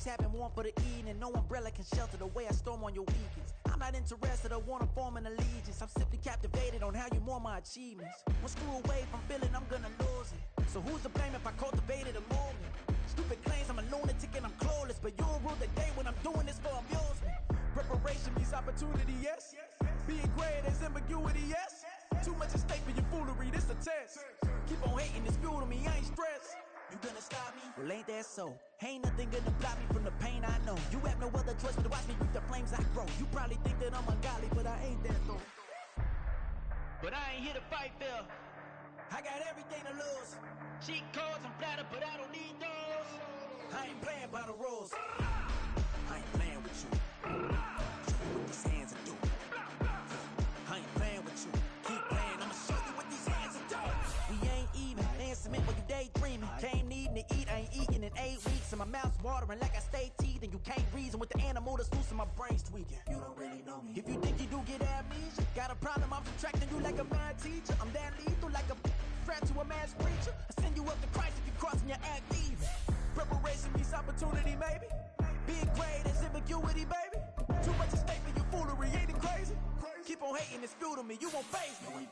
happen, warm for the evening. No umbrella can shelter the way I storm on your weekends. I'm not interested, I wanna form an allegiance. I'm simply captivated on how you more my achievements. One screw away from feeling I'm gonna lose it. So who's to blame if I cultivated a movement? Stupid claims I'm a lunatic and I'm clueless, but you'll rule the day when I'm doing this for amusement. Preparation means opportunity, yes. Being great as ambiguity, yes. Too much at stake for your foolery, this a test. Keep on hating, it's fuel to me, I ain't stressed. You gonna stop me? Well, ain't that so? Ain't nothing gonna block me from the pain I know. You have no other choice but to watch me reap the flames I grow. You probably think that I'm ungodly, but I ain't that though. But I ain't here to fight, Phil. I got everything to lose. Cheat codes, I'm flattered, but I don't need those. I ain't playing by the rules. I ain't playing with you. Show you what these hands are doing. I ain't playing with you. Keep playing, I'ma show you what these hands are doing. We ain't even, laying cement while you daydreaming. Came needing to eat, I ain't eating in 8 weeks. And my mouth's watering like I stay teeth. And you can't reason with the animal that's loose and my brain's tweaking. You don't really know me. If you think you do get amnesia, got a problem, I'm subtracting you like a mad teacher. I'm that lethal like a threat to a mass preacher. I send you up to Christ if you crossing your act even. Preparation means opportunity, maybe. Being great is ambiguity, baby. Too much at stake for your foolery, ain't it crazy? Keep on hating, it's fuel to me, you won't face me.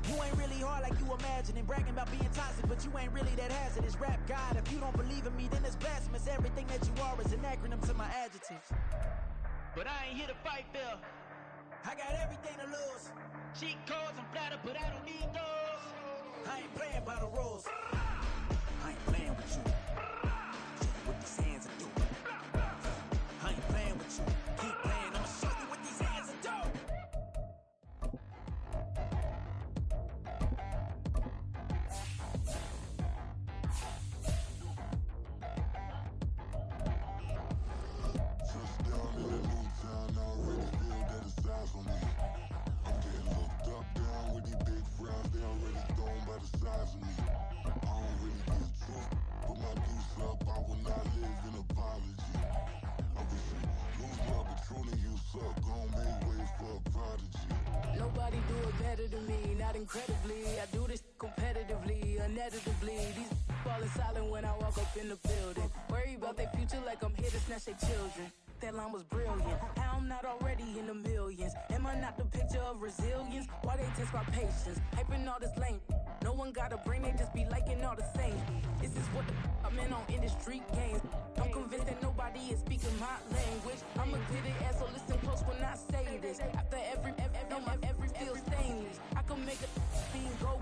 You ain't really hard like you imagining. Bragging about being toxic, but you ain't really that hazardous. Rap God, if you don't believe in me, then it's blasphemous. Everything that you are is an acronym to my adjectives. But I ain't here to fight, Phil. I got everything to lose. Cheat codes, I'm flattered, but I don't need those. I ain't playing by the rules. I ain't playing with you. Show you what these hands are doing. I ain't playing with you. Keep playing, I'ma show you what these hands are doing. Touchdown in a new town, I already feel that it's eyes on me. I'm getting looked up, down with these big frowns, they already thrown by the size of me. I don't really get truth, put my deuce up, I will not live in apology. I wish you lose love, but truly you suck, gon' make way for a prodigy. Nobody do it better than me, not incredibly. I do this competitively, uneditably. These falling silent when I walk up in the building. Worry about their future like I'm here to snatch their children. That line was brilliant. How I'm not already in the millions? Am I not the picture of resilience? Why they test my patience? Hyping all this lame. No one got a brain, they just be liking all the same. This is what I'm in on industry games. I'm convinced that nobody is speaking my language. I'm a good ass, so listen close when I say this. After every feel stainless. I can make a thing go.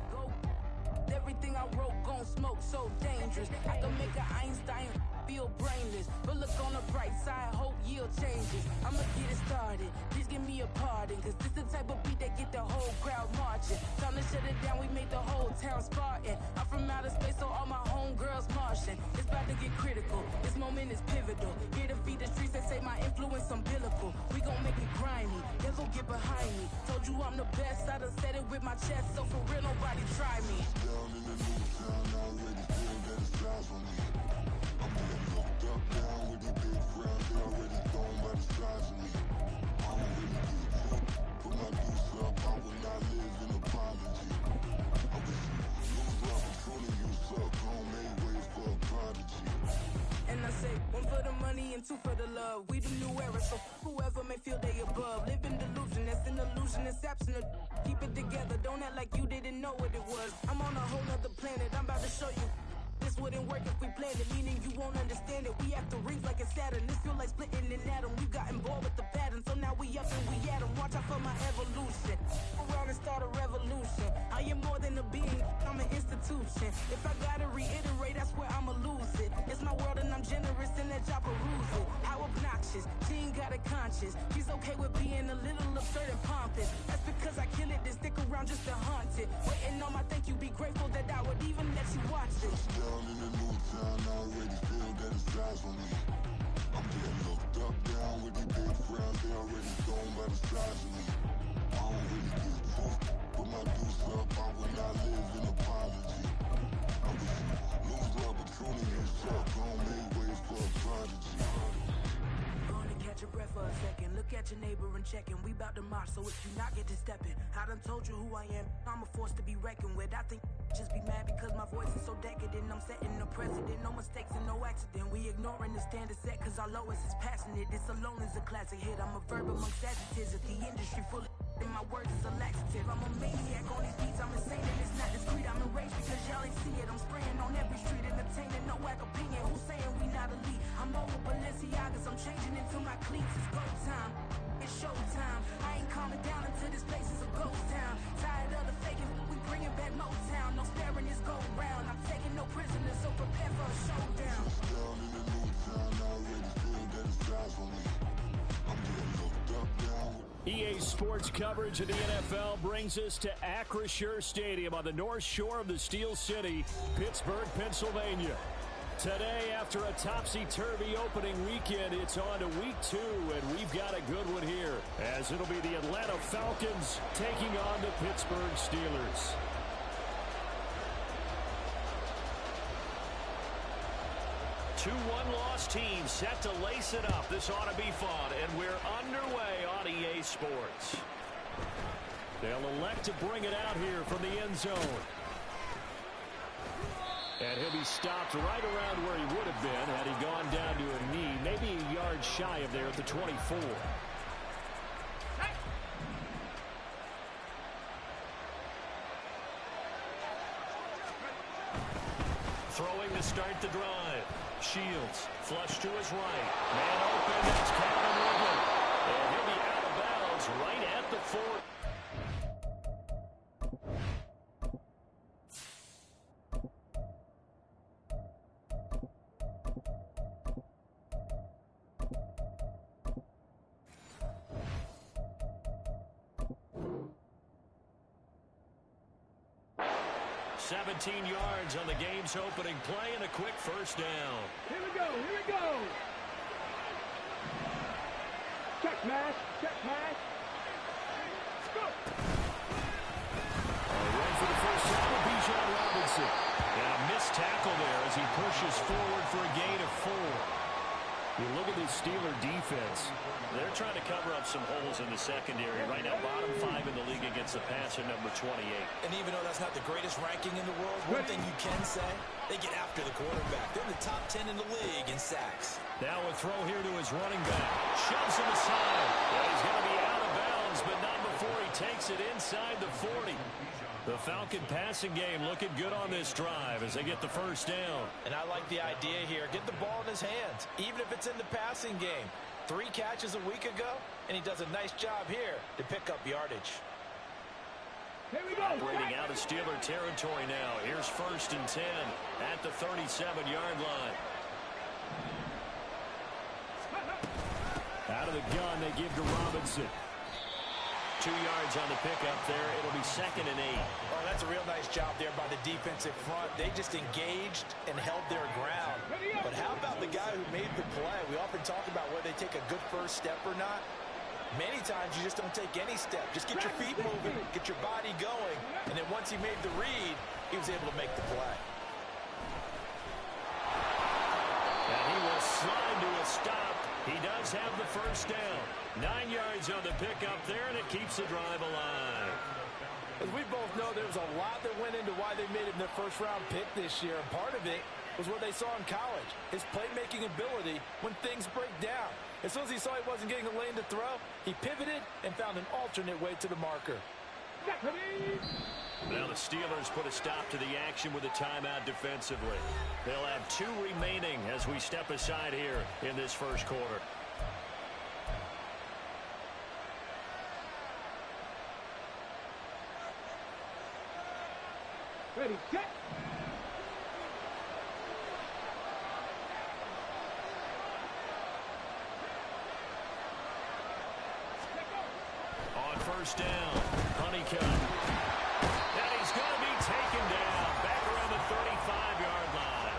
Everything I wrote gon' smoke, so dangerous. I can make an Einstein feel brainless. But look on the bright side, hope yield changes. I'ma get it started, please give me a pardon. Cause this the type of beat that get the whole crowd marching. Time to shut it down, we make the whole town Spartan. I'm from outer space, so all my homegirls Martian. It's about to get critical, this moment is pivotal. Here to feed the streets that say my influence umbilical. We gon' make it grimy, never get behind me. Told you I'm the best, I done said it with my chest. So for real, nobody try me. Down in the new town, I already feel that it's eyes on me. I'm getting looked up, down with these big frowns, they already thrown by the size of me. I don't really get truth, put my deuce up, I will not live in apology. I wish you lose love, but truly you suck, gon' make way for a prodigy. And I say, 1 for the money and 2 for the love. We the new era, so whoever may feel they above. Live in delusion, that's an illusion, it's absent. Keep it together, don't act like you didn't know what it was. I'm on a whole nother planet, I'm about to show you. This wouldn't work if we planned it, meaning you won't understand it. We have to rings like it's Saturn, this feel like splitting an atom. We got involved with the pattern, so now we up and we at 'em. Watch out for my evolution, around and start a revolution. I am more than a being, I'm an institution. If I gotta reiterate, that's where I'ma lose it. It's my world and I'm generous and let y'all peruse it. How obnoxious, she ain't got a conscience. She's okay with being a little absurd and pompous. That's because I kill it, then stick around just to haunt it. Waiting on my thank you, be grateful that I would even let you watch it. Down in the new town, I already feel that it's eyes on me. I'm getting looked up, down with these big frowns, they already thrown by the size of me. I don't really get truth, put my deuce up, I will not live in apology. I wish you lose love, but truly you suck, gon' make way for a prodigy. Gonna catch your breath for a second. Look at your neighbor and checking. We bout to march, so if you not get to stepping, I done told you who I am. I'm a force to be reckoned with. I think Just be mad because my voice is so decadent. I'm setting a precedent, no mistakes and no accident. We ignoring the standard set cause our lowest is passionate. This alone is a classic hit. I'm a verb amongst adjectives. If the industry full of and my words is a laxative. I'm a maniac on these beats, I'm insane and it's not discreet. I'm enraged because y'all ain't see it. I'm spraying on every street, entertaining, no whack opinion. Who's saying we not elite? I'm over Balenciagas, I'm changing into my cleats. It's go time, it's show time. I ain't calming down until this place is a ghost town. Tired of the faking, we bringing back Motown. No sparing this go round. I'm taking no prisoners, so prepare for a showdown. Down in the new town, already feel that it's time for me. I'm getting looked up down. EA Sports coverage of the NFL brings us to Acrisure Stadium on the north shore of the Steel City, Pittsburgh, Pennsylvania. Today, after a topsy-turvy opening weekend, it's on to week 2, and we've got a good one here, as it'll be the Atlanta Falcons taking on the Pittsburgh Steelers. Two one-loss teams set to lace it up. This ought to be fun, and we're underway on EA Sports. They'll elect to bring it out here from the end zone. And he'll be stopped right around where he would have been had he gone down to a knee, maybe a yard shy of there at the 24. Throwing to start the drive. Shields, flush to his right. Man open, that's Calvin Ridley. And he'll be out of bounds right at the 4. 17 yards on the game's opening play and a quick first down. Here we go, here we go. Check pass, check pass. Go. Run for the first down with Gm1 Robinson. And a missed tackle there as he pushes forward for a gain of 4. You look at this Steeler defense. They're trying to cover up some holes in the secondary. Right now, bottom 5 in the league against the pass at number 28. And even though that's not the greatest ranking in the world, one thing you can say, they get after the quarterback. They're in the top 10 in the league in sacks. Now a throw here to his running back. Shoves him aside. And he's going to be out of bounds, but not before he takes it inside the 40. The Falcon passing game looking good on this drive as they get the first down. And I like the idea here. Get the ball in his hands, even if it's in the passing game. 3 catches a week ago, and he does a nice job here to pick up yardage. Here we go. Operating out of Steeler territory now. Here's 1st and 10 at the 37-yard line. Out of the gun, they give to Robinson. 2 yards on the pickup there. It'll be 2nd and 8. Oh, that's a real nice job there by the defensive front. They just engaged and held their ground. But how about the guy who made the play? We often talk about whether they take a good first step or not. Many times you just don't take any step. Just get your feet moving, get your body going, and then once he made the read, he was able to make the play. And he will slide to a stop. He does have the first down. 9 yards on the pickup there, and it keeps the drive alive. As we both know, there's a lot that went into why they made it in their first-round pick this year, and part of it was what they saw in college, his playmaking ability when things break down. As soon as he saw he wasn't getting a lane to throw, he pivoted and found an alternate way to the marker. Now the Steelers put a stop to the action with a timeout defensively. They'll have 2 remaining as we step aside here in this first quarter. Ready, set. On first down, Honeycutt. And he's going to be taken down back around the 35-yard line.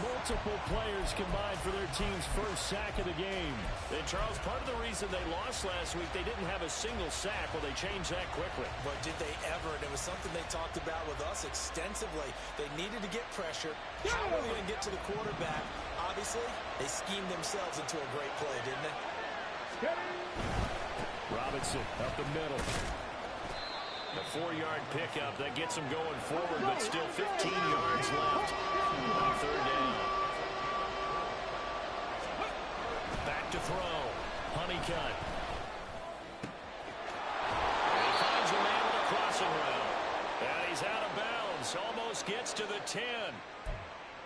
Multiple players combined for their team's first sack of the game. And Charles, part of the reason they lost last week, they didn't have a single sack. Well, they changed that quickly. But did they ever? And it was something they talked about with us extensively. They needed to get pressure. How were they going to get to the quarterback? Obviously, they schemed themselves into a great play, didn't they? Robinson up the middle. A 4-yard pickup that gets them going forward, but still 15 yards left on third down. Back to throw. Honeycutt. And he finds a man with a crossing route. And he's out of bounds. Almost gets to the 10.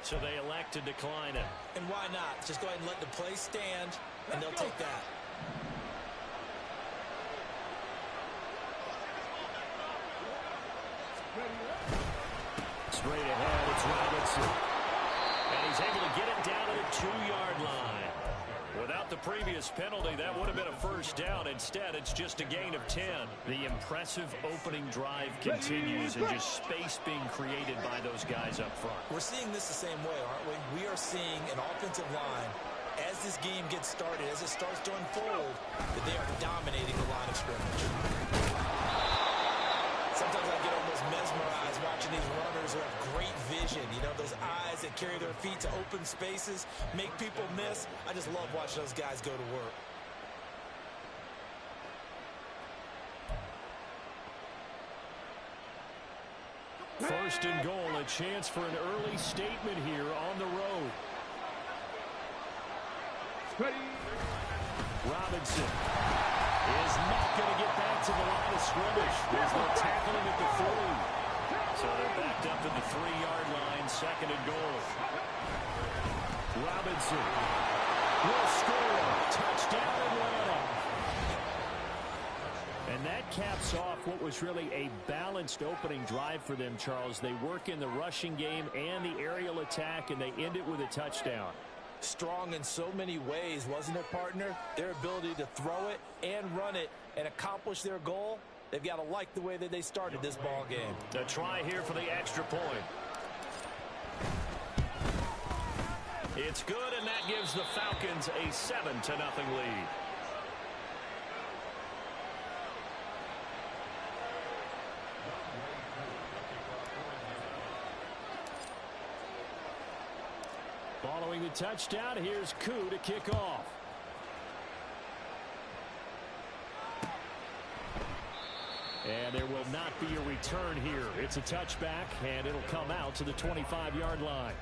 So they elect to decline it. And why not? Just go ahead and let the play stand, and they'll take that. Straight ahead, it's Robinson. And he's able to get it down to the 2-yard line. Without the previous penalty, that would have been a first down. Instead, it's just a gain of 10. The impressive opening drive continues, and just space being created by those guys up front. We're seeing this the same way, aren't we? We are seeing an offensive line, as this game gets started, as it starts to unfold, that they are dominating the line of scrimmage. Sometimes I get almost mesmerized watching these runners who have great vision. You know, those eyes that carry their feet to open spaces, make people miss. I just love watching those guys go to work. First and goal, a chance for an early statement here on the road. Robinson is not going to get back to the line of scrimmage. There's no tackling at the 3. So they're backed up at the 3-yard line, second and goal. Robinson will score. Touchdown Atlanta. And that caps off what was really a balanced opening drive for them, Charles. They work in the rushing game and the aerial attack, and they end it with a touchdown. Strong in so many ways, wasn't it, partner? Their ability to throw it and run it and accomplish their goal, they've got to like the way that they started this ball game. A try here for the extra point. It's good, and that gives the Falcons a 7-0 lead. Following the touchdown, here's Koo to kick off. And there will not be a return here. It's a touchback, and it'll come out to the 25-yard line.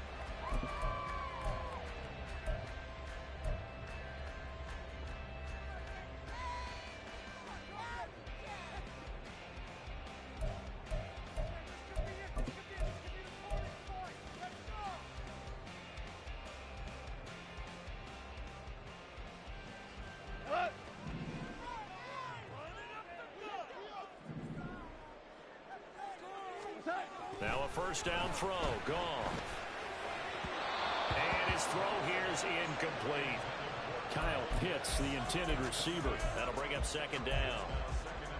Now a first down throw, gone. And his throw here is incomplete. Kyle Pitts, the intended receiver. That'll bring up second down.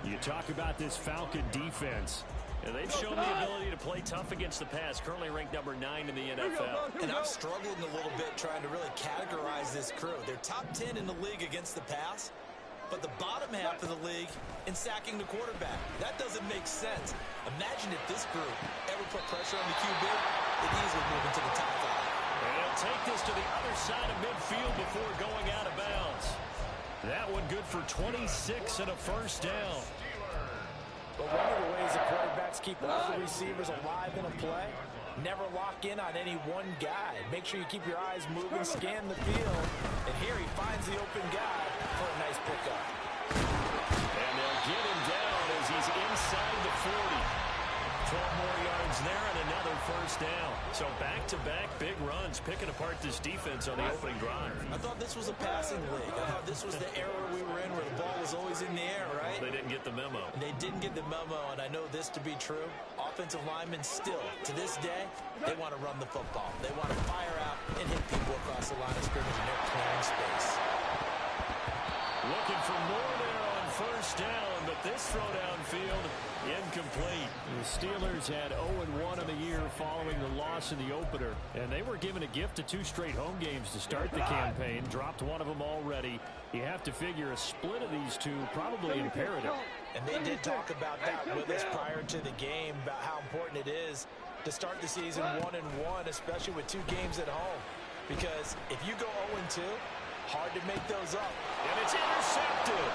You talk about this Falcon defense. And they've shown the ability to play tough against the pass, currently ranked number 9 in the NFL. And I'm struggling a little bit trying to really categorize this crew. They're top 10 in the league against the pass, but the bottom half of the league in sacking the quarterback. That doesn't make sense. Imagine if this group ever put pressure on the QB, they'd easily move into the top 5. And he'll take this to the other side of midfield before going out of bounds. That one good for 26 and a first down. But one of the ways the quarterbacks keep all the receivers alive in a play, never lock in on any one guy. Make sure you keep your eyes moving, scan the field, and here he finds the open guy for a nice pickup. And they'll get him down as he's inside the 40. 12 more yards there and another first down. So back-to-back big runs, picking apart this defense on the opening drive. I thought this was a passing league. I thought this was the era we were in where the ball was always in the air, right? They didn't get the memo. They didn't get the memo, and I know this to be true. Offensive linemen still, to this day, they want to run the football. They want to fire out and hit people across the line of scrimmage, and they're clearing space. Looking for more there on first down, but this throw downfield, incomplete. The Steelers had 0-1 in the year following the loss in the opener, and they were given a gift of 2 straight home games to start the campaign. Dropped one of them already. You have to figure a split of these two probably imperative. And they did talk about that with us prior to the game, about how important it is to start the season 1-1, especially with 2 games at home. Because if you go 0-2, hard to make those up. And it's intercepted.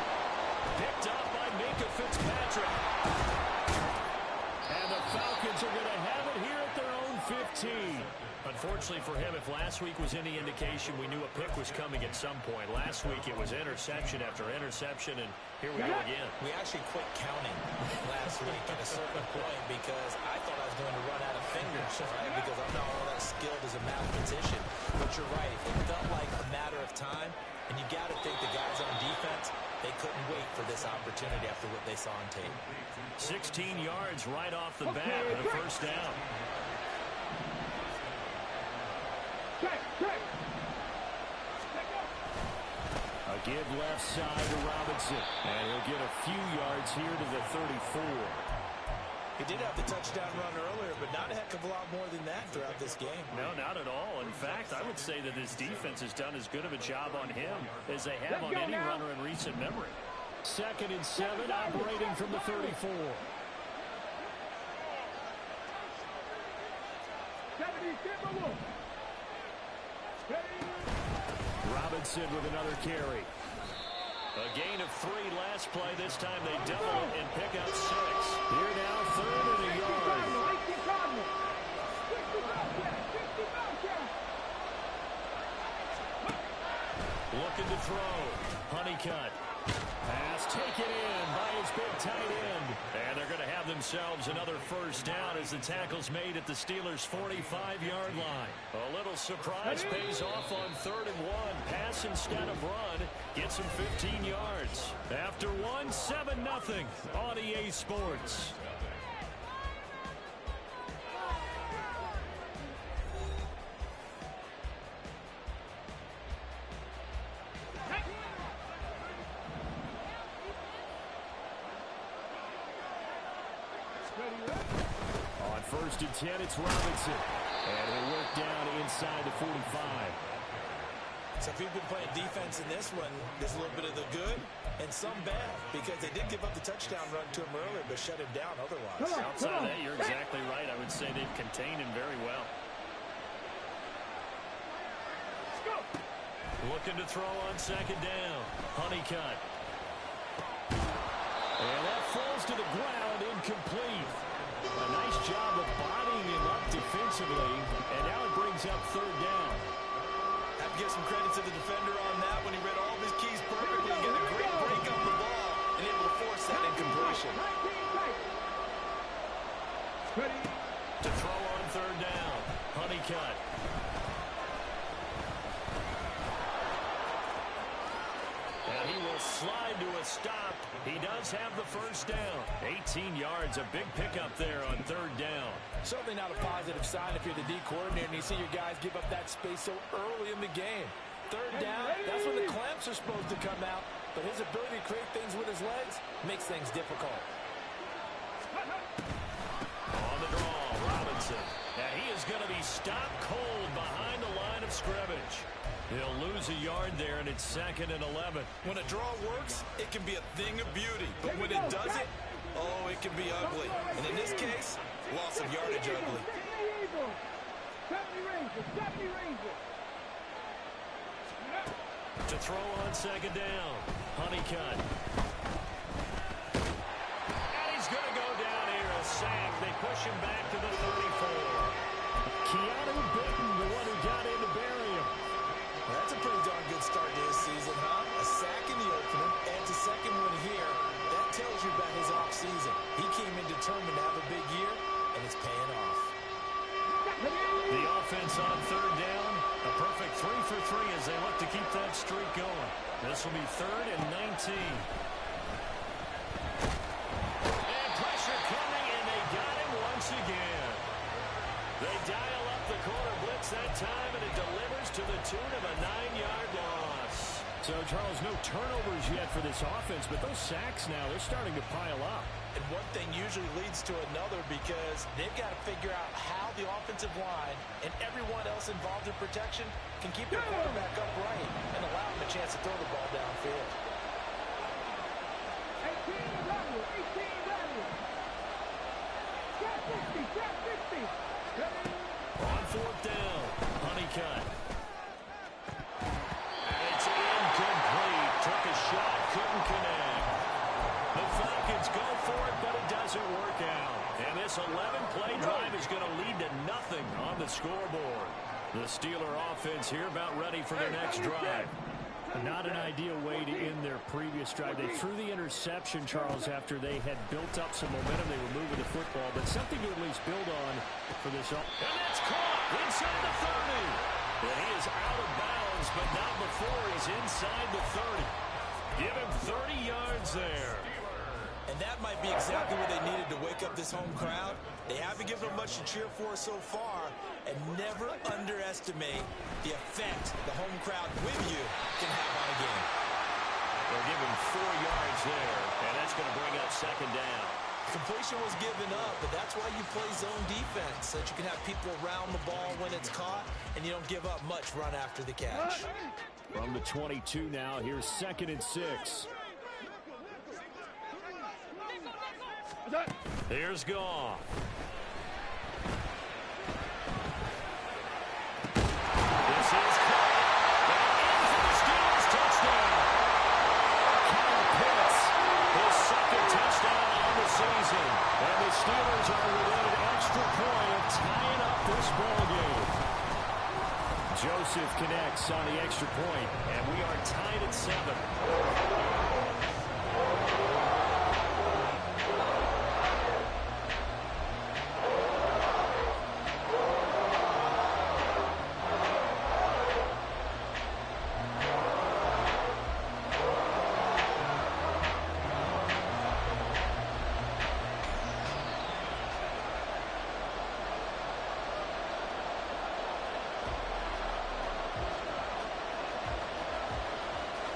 Picked up by by Minka Fitzpatrick. And the Falcons are going to have it here at their own 15. Unfortunately for him, if last week was any indication, we knew a pick was coming at some point. Last week it was interception after interception, and here we go again. We actually quit counting last week at a certain point because I thought I was going to run out of fingers, right? Because I'm not all that skilled as a mathematician. But you're right. It felt like a matter of time, and you got to think the guys on defense, they couldn't wait for this opportunity after what they saw on tape. 16 yards right off the bat and a first down. A give left side to Robinson. And he'll get a few yards here to the 34. He did have the touchdown run earlier, but not a heck of a lot more than that throughout this game. No, not at all. In fact, I would say that his defense has done as good of a job on him as they have on any runner in recent memory. 2nd and 7, operating from the 34. Robinson with another carry. A gain of 3 last play. This time they double it and pick up 6. Here now, 3rd and a yard. Looking to throw. Honeycutt. Pass taken in by his big tight end. And they're going to have themselves another first down as the tackle's made at the Steelers' 45-yard line. A little surprise pays off on 3rd and 1. Pass instead of run. Gets him 15 yards. After 1, 7-0 on EA Sports. On 1st and 10, it's Robinson. And he'll work down inside the 45. So if you've been playing defense in this one, there's a little bit of the good and some bad because they did give up the touchdown run to him earlier but shut him down otherwise. Outside of that, you're exactly right. I would say they've contained him very well. Looking to throw on 2nd down. Honeycutt. And that falls to the ground, incomplete. A nice job of bodying him up defensively, and now it brings up 3rd down. Have to give some credit to the defender on that when he read all of his keys perfectly and get a great break on the ball and able to force that incompletion. To throw on 3rd down. Honeycutt. And he will slide to a stop. He does have the first down. 18 yards, a big pickup there on 3rd down. Certainly not a positive sign if you're the D coordinator and you see your guys give up that space so early in the game. 3rd down, that's when the clamps are supposed to come out, but his ability to create things with his legs makes things difficult. On the draw, Robinson. And he is going to be stopped cold behind the line of scrimmage. He'll lose a yard there, and it's 2nd and 11. When a draw works, it can be a thing of beauty. But when it doesn't, oh, it can be ugly. And in this case, loss of yardage ugly. To throw on 2nd down. Honeycutt. And he's going to go down here, a sack. They push him back to the 34. Keanu Bitten, the one who got in to bury him. That's a pretty darn good start to his season, huh? A sack in the opener, adds a second one here. That tells you about his offseason. He came in determined to have a big year, and it's paying off. The offense on 3rd down, a perfect 3 for 3 as they look to keep that streak going. This will be 3rd and 19. And pressure coming, and they got him once again. They dial up the corner blitz that time, and it delivers to the tune of a 9-yard loss. So, Charles, no turnovers yet for this offense, but those sacks now, they're starting to pile up. And one thing usually leads to another because they've got to figure out how the offensive line and everyone else involved in protection can keep their quarterback upright and allow him a chance to throw the ball downfield. 60. On 4th down, Honeycutt. And it's incomplete. Took a shot, couldn't connect. The The Steeler offense here about ready for their next drive. Not an ideal way to end their previous drive. They threw the interception, Charles, after they had built up some momentum. They were moving the football, but something to at least build on for this. And that's caught inside the 30. And he is out of bounds, but not before he's inside the 30. Give him 30 yards there. And that might be exactly what they needed to wake up this home crowd. They haven't given them much to cheer for so far, and never underestimate the effect the home crowd with you can have on a game. They'll give him 4 yards there, and that's going to bring up second down. Completion was given up, but that's why you play zone defense, so that you can have people around the ball when it's caught, and you don't give up much run after the catch. From the 22 now, here's 2nd and 6. Here's Goff. This is caught. And in for the Steelers touchdown. Kyle Pitts, his 2nd touchdown on the season. And the Steelers are within an extra point of tying up this ball game. Joseph connects on the extra point, and we are tied at 7.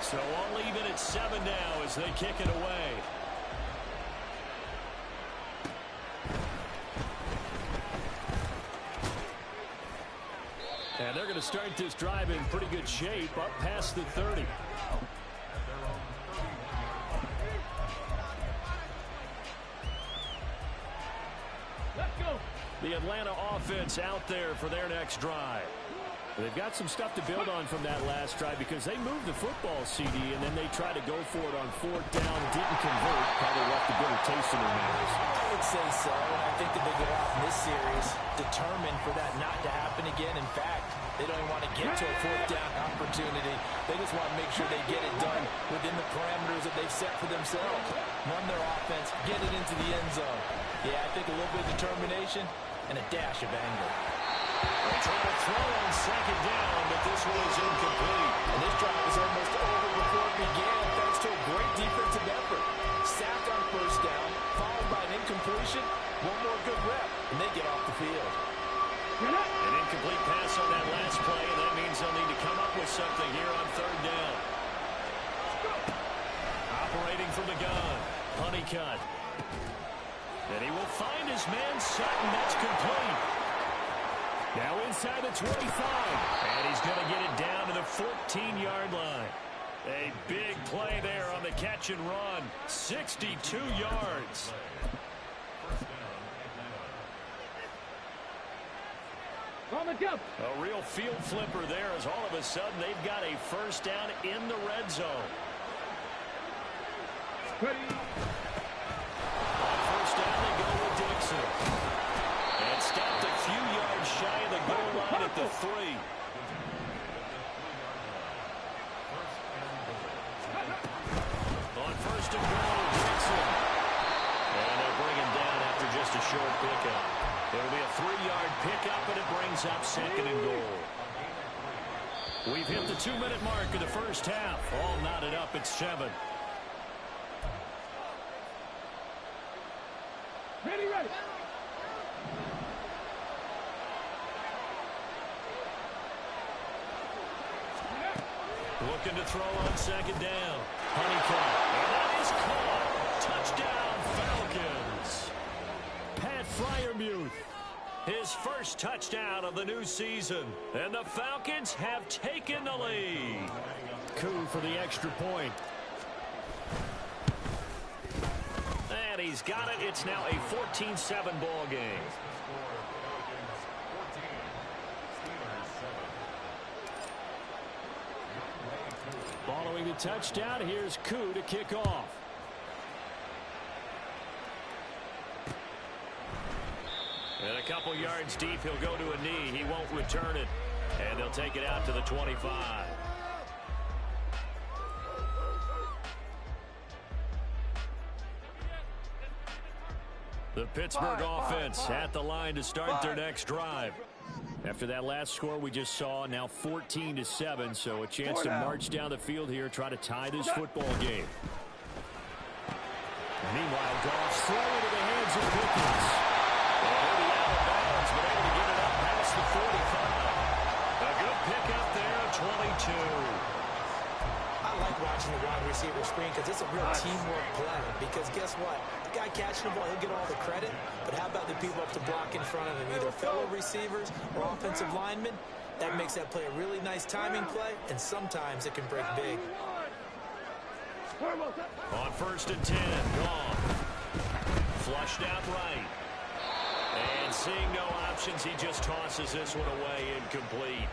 So all even at 7 now as they kick it away. And they're going to start this drive in pretty good shape up past the 30. Let's go. The Atlanta offense out there for their next drive. They've got some stuff to build on from that last drive because they moved the football, CD, and then they tried to go for it on 4th down, didn't convert, probably left a bitter taste in their mouths. I would say so, and I think that they go out in this series determined for that not to happen again. In fact, they don't even want to get to a 4th down opportunity. They just want to make sure they get it done within the parameters that they've set for themselves. Run their offense, get it into the end zone. Yeah, I think a little bit of determination and a dash of anger. They try to throw on 2nd down, but this one is incomplete. And this drive was almost over before it began thanks to a great defensive effort. Sacked on 1st down, followed by an incompletion, one more good rep, and they get off the field. An incomplete pass on that last play, and that means they'll need to come up with something here on 3rd down. Operating from the gun, Honeycutt. And he will find his man Sutton. That's complete. Now inside the 25, and he's going to get it down to the 14-yard line. A big play there on the catch and run, 62 yards. On the jump. A real field flipper there as all of a sudden they've got a 1st down in the red zone. Ready. On 1st down, they go with Dixon. And stopped a few yards shy of the goal line at the 3. On 1st and goal, Dixon. And they'll bring him down after just a short pickup. It'll be a 3-yard pickup, and it brings up 2nd and goal. We've hit the 2-minute mark of the first half. All knotted up at 7. Ready, ready. Looking to throw on 2nd down. Honeycutt. And that is caught. Touchdown, Falcons. Pat Freiermuth. His first touchdown of the new season. And the Falcons have taken the lead. Coup for the extra point. And he's got it. It's now a 14-7 ball game. Following the touchdown, here's Coup to kick off. And a couple yards deep, he'll go to a knee. He won't return it. And they'll take it out to the 25. The Pittsburgh offense at the line to start their next drive. After that last score we just saw, now 14-7, so a chance to march down the field here, try to tie this football game. Meanwhile, Goff's throw into the hands of Pickens. And he'll be out of bounds, but able to get it up past the 45. A good pickup there, 22. I like watching the wide receiver screen because it's a real teamwork play. Because guess what? The guy catching the ball, he'll get all the credit. But how about the people up to block in front of him, either fellow receivers or offensive linemen? That makes that play a really nice timing play, and sometimes it can break big. On 1st and 10, gone. Flushed out right. And seeing no options, he just tosses this one away, incomplete.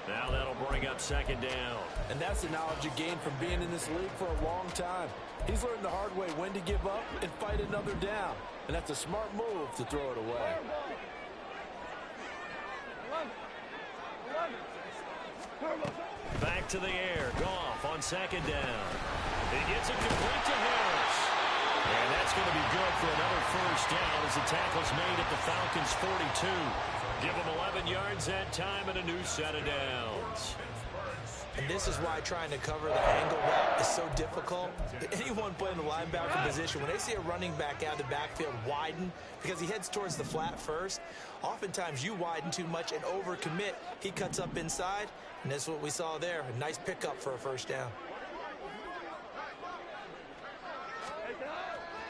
Now that'll bring up 2nd down. And that's the knowledge you gain from being in this league for a long time. He's learned the hard way when to give up and fight another down. And that's a smart move to throw it away. Back to the air. Goff on 2nd down. He gets it complete to Harris. And that's going to be good for another 1st down as the tackle's made at the Falcons' 42. Give them 11 yards that time and a new set of downs. And this is why trying to cover the angle route is so difficult. Anyone playing the linebacker position, when they see a running back out of the backfield widen because he heads towards the flat first, oftentimes you widen too much and overcommit. He cuts up inside, and that's what we saw there. A nice pickup for a 1st down.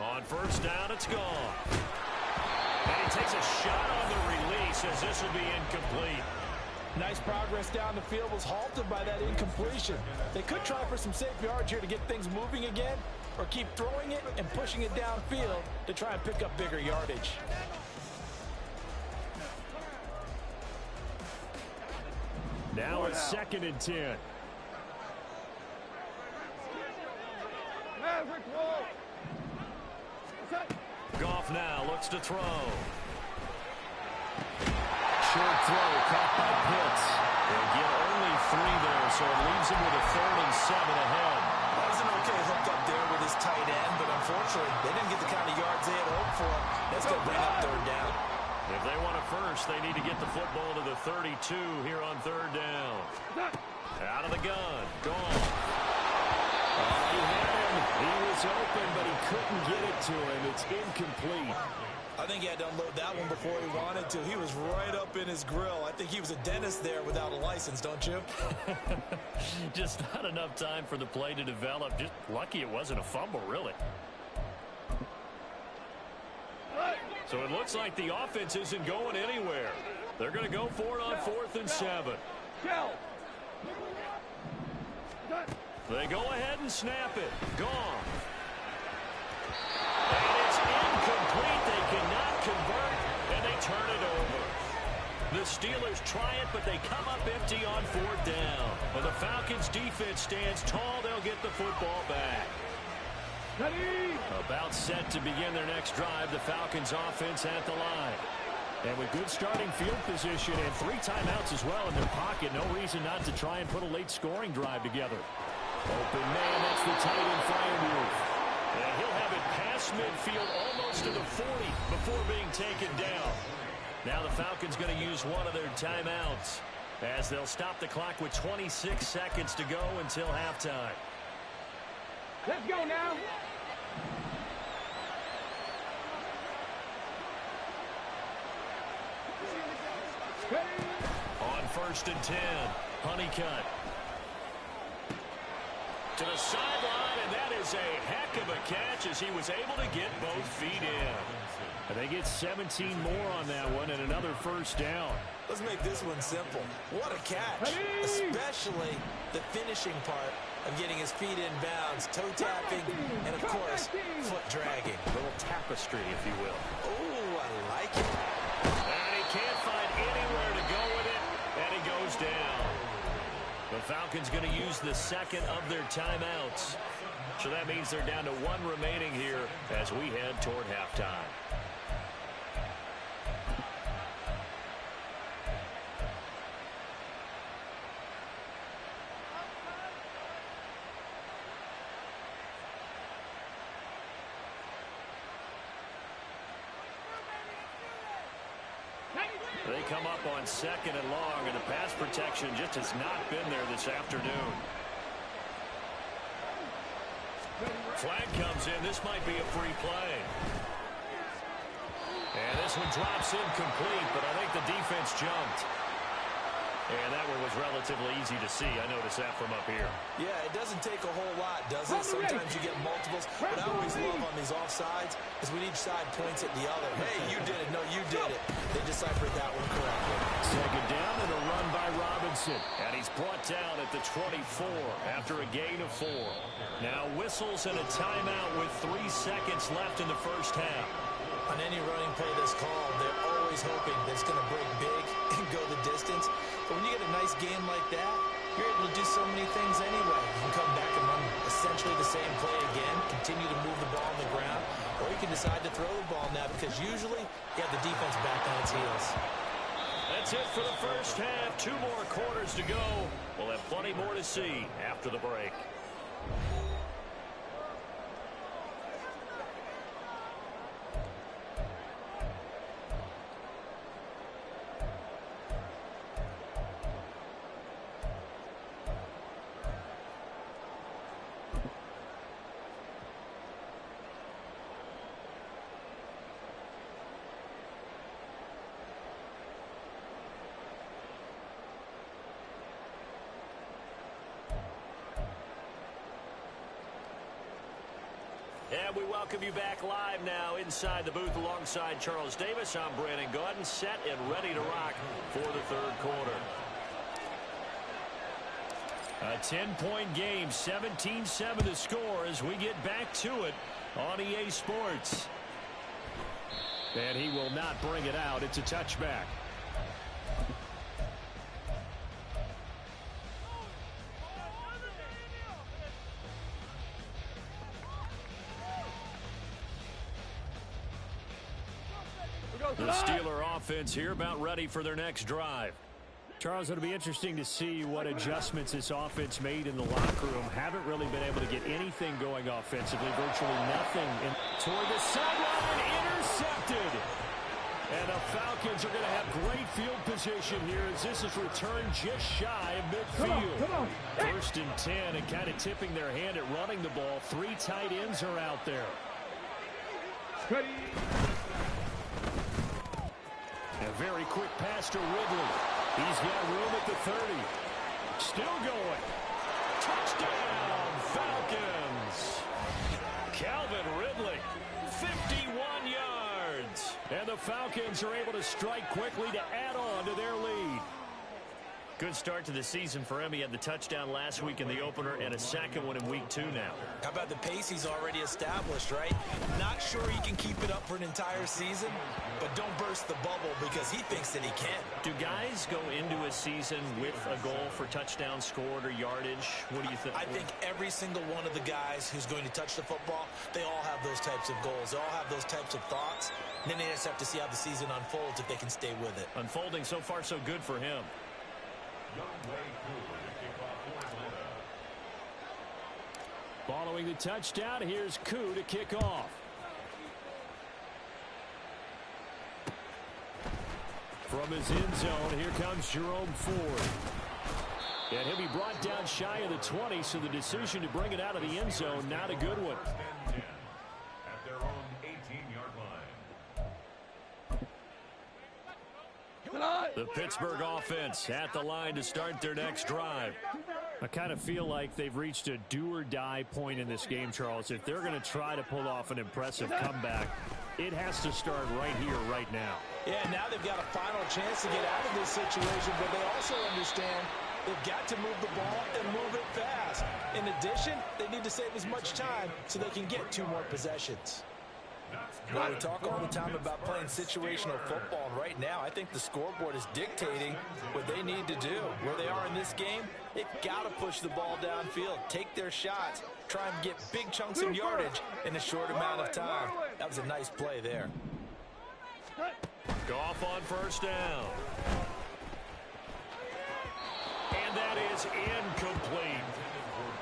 On 1st down, it's gone. And he takes a shot on the release as this will be incomplete. Nice progress down the field, was halted by that incompletion. They could try for some safe yards here to get things moving again, or keep throwing it and pushing it downfield to try and pick up bigger yardage. Now it's 2nd and 10. Goff now looks to throw. Short throw caught by Pitts. They'll get only 3 there, so it leaves him with a 3rd and 7 ahead. That was an okay hook up there with his tight end, but unfortunately, they didn't get the kind of yards they had hoped for. That's going to bring up 3rd down. If they want a first, they need to get the football to the 32 here on 3rd down. Out of the gun. Gone. He had him. He was open, but he couldn't get it to him. It's incomplete. I think he had to unload that one before he wanted to. He was right up in his grill. I think he was a dentist there without a license, don't you? Just not enough time for the play to develop. Just lucky it wasn't a fumble, really. So it looks like the offense isn't going anywhere. They're going to go for it on 4th and 7. They go ahead and snap it. Gone. And it's incomplete. They cannot convert, and they turn it over. The Steelers try it, but they come up empty on 4th down. When the Falcons' defense stands tall, they'll get the football back. About set to begin their next drive, the Falcons' offense at the line. And with good starting field position and 3 timeouts as well in their pocket, no reason not to try and put a late scoring drive together. Open man, that's the tight end Firewolf. And he'll have it past midfield almost to the 40 before being taken down. Now the Falcons going to use one of their timeouts as they'll stop the clock with 26 seconds to go until halftime. Let's go now. On 1st and 10, Honeycutt. To the sideline, and that is a heck of a catch as he was able to get both feet in. And they get 17 more on that one and another 1st down. Let's make this one simple. What a catch, especially the finishing part of getting his feet in bounds, toe tapping, and of course, foot dragging. A little tapestry, if you will. Oh, I like it. And he can't find anywhere to go with it, and he goes down. The Falcons going to use the 2nd of their timeouts. So that means they're down to 1 remaining here as we head toward halftime. come up on 2nd and long, and the pass protection just has not been there this afternoon. Flag comes in. This might be a free play. And this one drops incomplete, but I think the defense jumped. And that one was relatively easy to see. I noticed that from up here. Yeah, it doesn't take a whole lot, does it? Sometimes you get multiples. What I always love on these offsides is when each side points at the other. Hey, you did it. No, you did it. They deciphered that one correctly. 2nd down and a run by Robinson. And he's brought down at the 24 after a gain of 4. Now whistles and a timeout with 3 seconds left in the first half. On any running play that's called, they're always hoping that it's going to break big and go the distance. But when you get a nice game like that, you're able to do so many things anyway. You can come back and run essentially the same play again, continue to move the ball on the ground, or you can decide to throw the ball now because usually you have the defense back on its heels. That's it for the first half. 2 more quarters to go. We'll have plenty more to see after the break. And we welcome you back live now inside the booth alongside Charles Davis. I'm Brandon Gaudin, set and ready to rock for the 3rd quarter. A 10-point game, 17-7 to score as we get back to it on EA Sports. And he will not bring it out. It's a touchback. The Steeler offense here about ready for their next drive. Charles, it'll be interesting to see what adjustments this offense made in the locker room. Haven't really been able to get anything going offensively, virtually nothing. And toward the sideline, intercepted. And the Falcons are going to have great field position here as this is returned just shy of midfield. Come on. 1st and 10, and kind of tipping their hand at running the ball. 3 tight ends are out there. Ready. A very quick pass to Ridley. He's got room at the 30. Still going. Touchdown, Falcons. Calvin Ridley, 51 yards. And the Falcons are able to strike quickly to add on to their lead. Good start to the season for him. He had the touchdown last week in the opener and a 2nd one in week 2 now. How about the pace he's already established, right? Not sure he can keep it up for an entire season, but don't burst the bubble because he thinks that he can. Do guys go into a season with a goal for touchdown scored or yardage? What do you think? I think every single one of the guys who's going to touch the football, they all have those types of goals. They all have those types of thoughts. And then they just have to see how the season unfolds if they can stay with it. Unfolding so far so good for him. Following the touchdown, here's Koo to kick off. From his end zone, here comes Jerome Ford. And he'll be brought down shy of the 20, so the decision to bring it out of the end zone, not a good one. At their own 18-yard line. The Pittsburgh offense at the line to start their next drive. I kind of feel like they've reached a do-or-die point in this game, Charles. If they're going to try to pull off an impressive comeback, it has to start right here, right now. Yeah, now they've got a final chance to get out of this situation, but they also understand they've got to move the ball and move it fast. In addition, they need to save as much time so they can get 2 more possessions. Well, we talk all the time about playing situational football, and right now I think the scoreboard is dictating what they need to do. Where they are in this game, they've got to push the ball downfield, take their shots, try and get big chunks of yardage in a short amount of time. That was a nice play there. Goff on 1st down. And that is incomplete.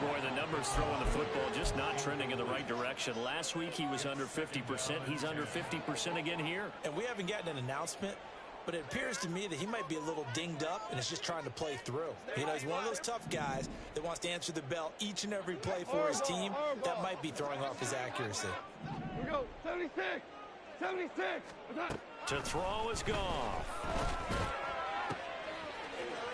Boy, the numbers throwing the football just not trending in the right direction. Last week he was under 50%. He's under 50% again here. And we haven't gotten an announcement but it appears to me that he might be a little dinged up and is just trying to play through. You know, he's one of those tough guys that wants to answer the bell each and every play for his team. That might be throwing off his accuracy. Here we go. 76. 76. To throw is Goff.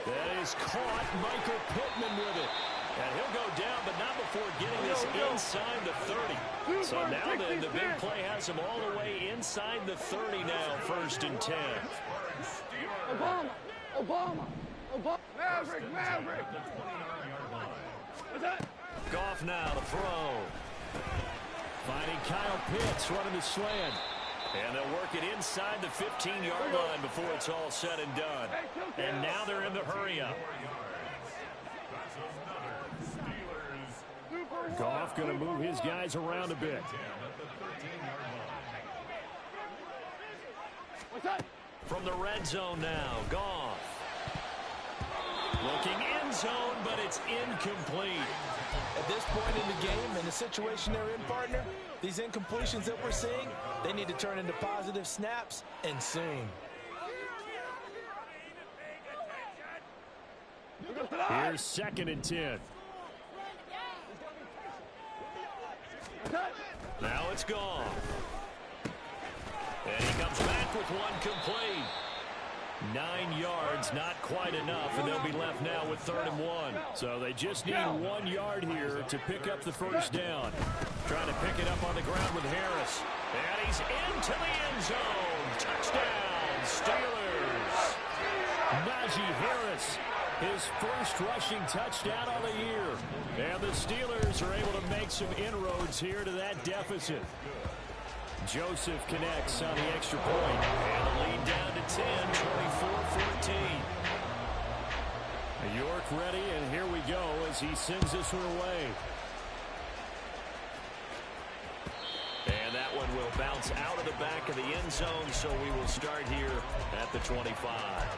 That is caught. Michael Pittman with it. And he'll go down, but not before getting this inside the 30. So now then, the big play has him all the way inside the 30 now, 1st and 10. Obama. Maverick. Goff now to throw. Finding Kyle Pitts running the slant. And they'll work it inside the 15-yard line before it's all said and done. And now they're in the hurry-up. Goff going to move his guys around a bit. From the red zone now, Goff. Looking end zone, but it's incomplete. At this point in the game, in the situation they're in, partner, these incompletions that we're seeing, they need to turn into positive snaps, and soon. Here's 2nd and 10. Now it's gone. And he comes back with one complete. 9 yards, not quite enough, and they'll be left now with 3rd and 1. So they just need 1 yard here to pick up the first down. Trying to pick it up on the ground with Harris. And he's into the end zone. Touchdown, Steelers. Najee Harris, his first rushing touchdown on the year. And the Steelers are able to make some inroads here to that deficit. Joseph connects on the extra point, and the lead down to 10, 24-14. York ready, and here we go as he sends this one away. And that one will bounce out of the back of the end zone, so we will start here at the 25.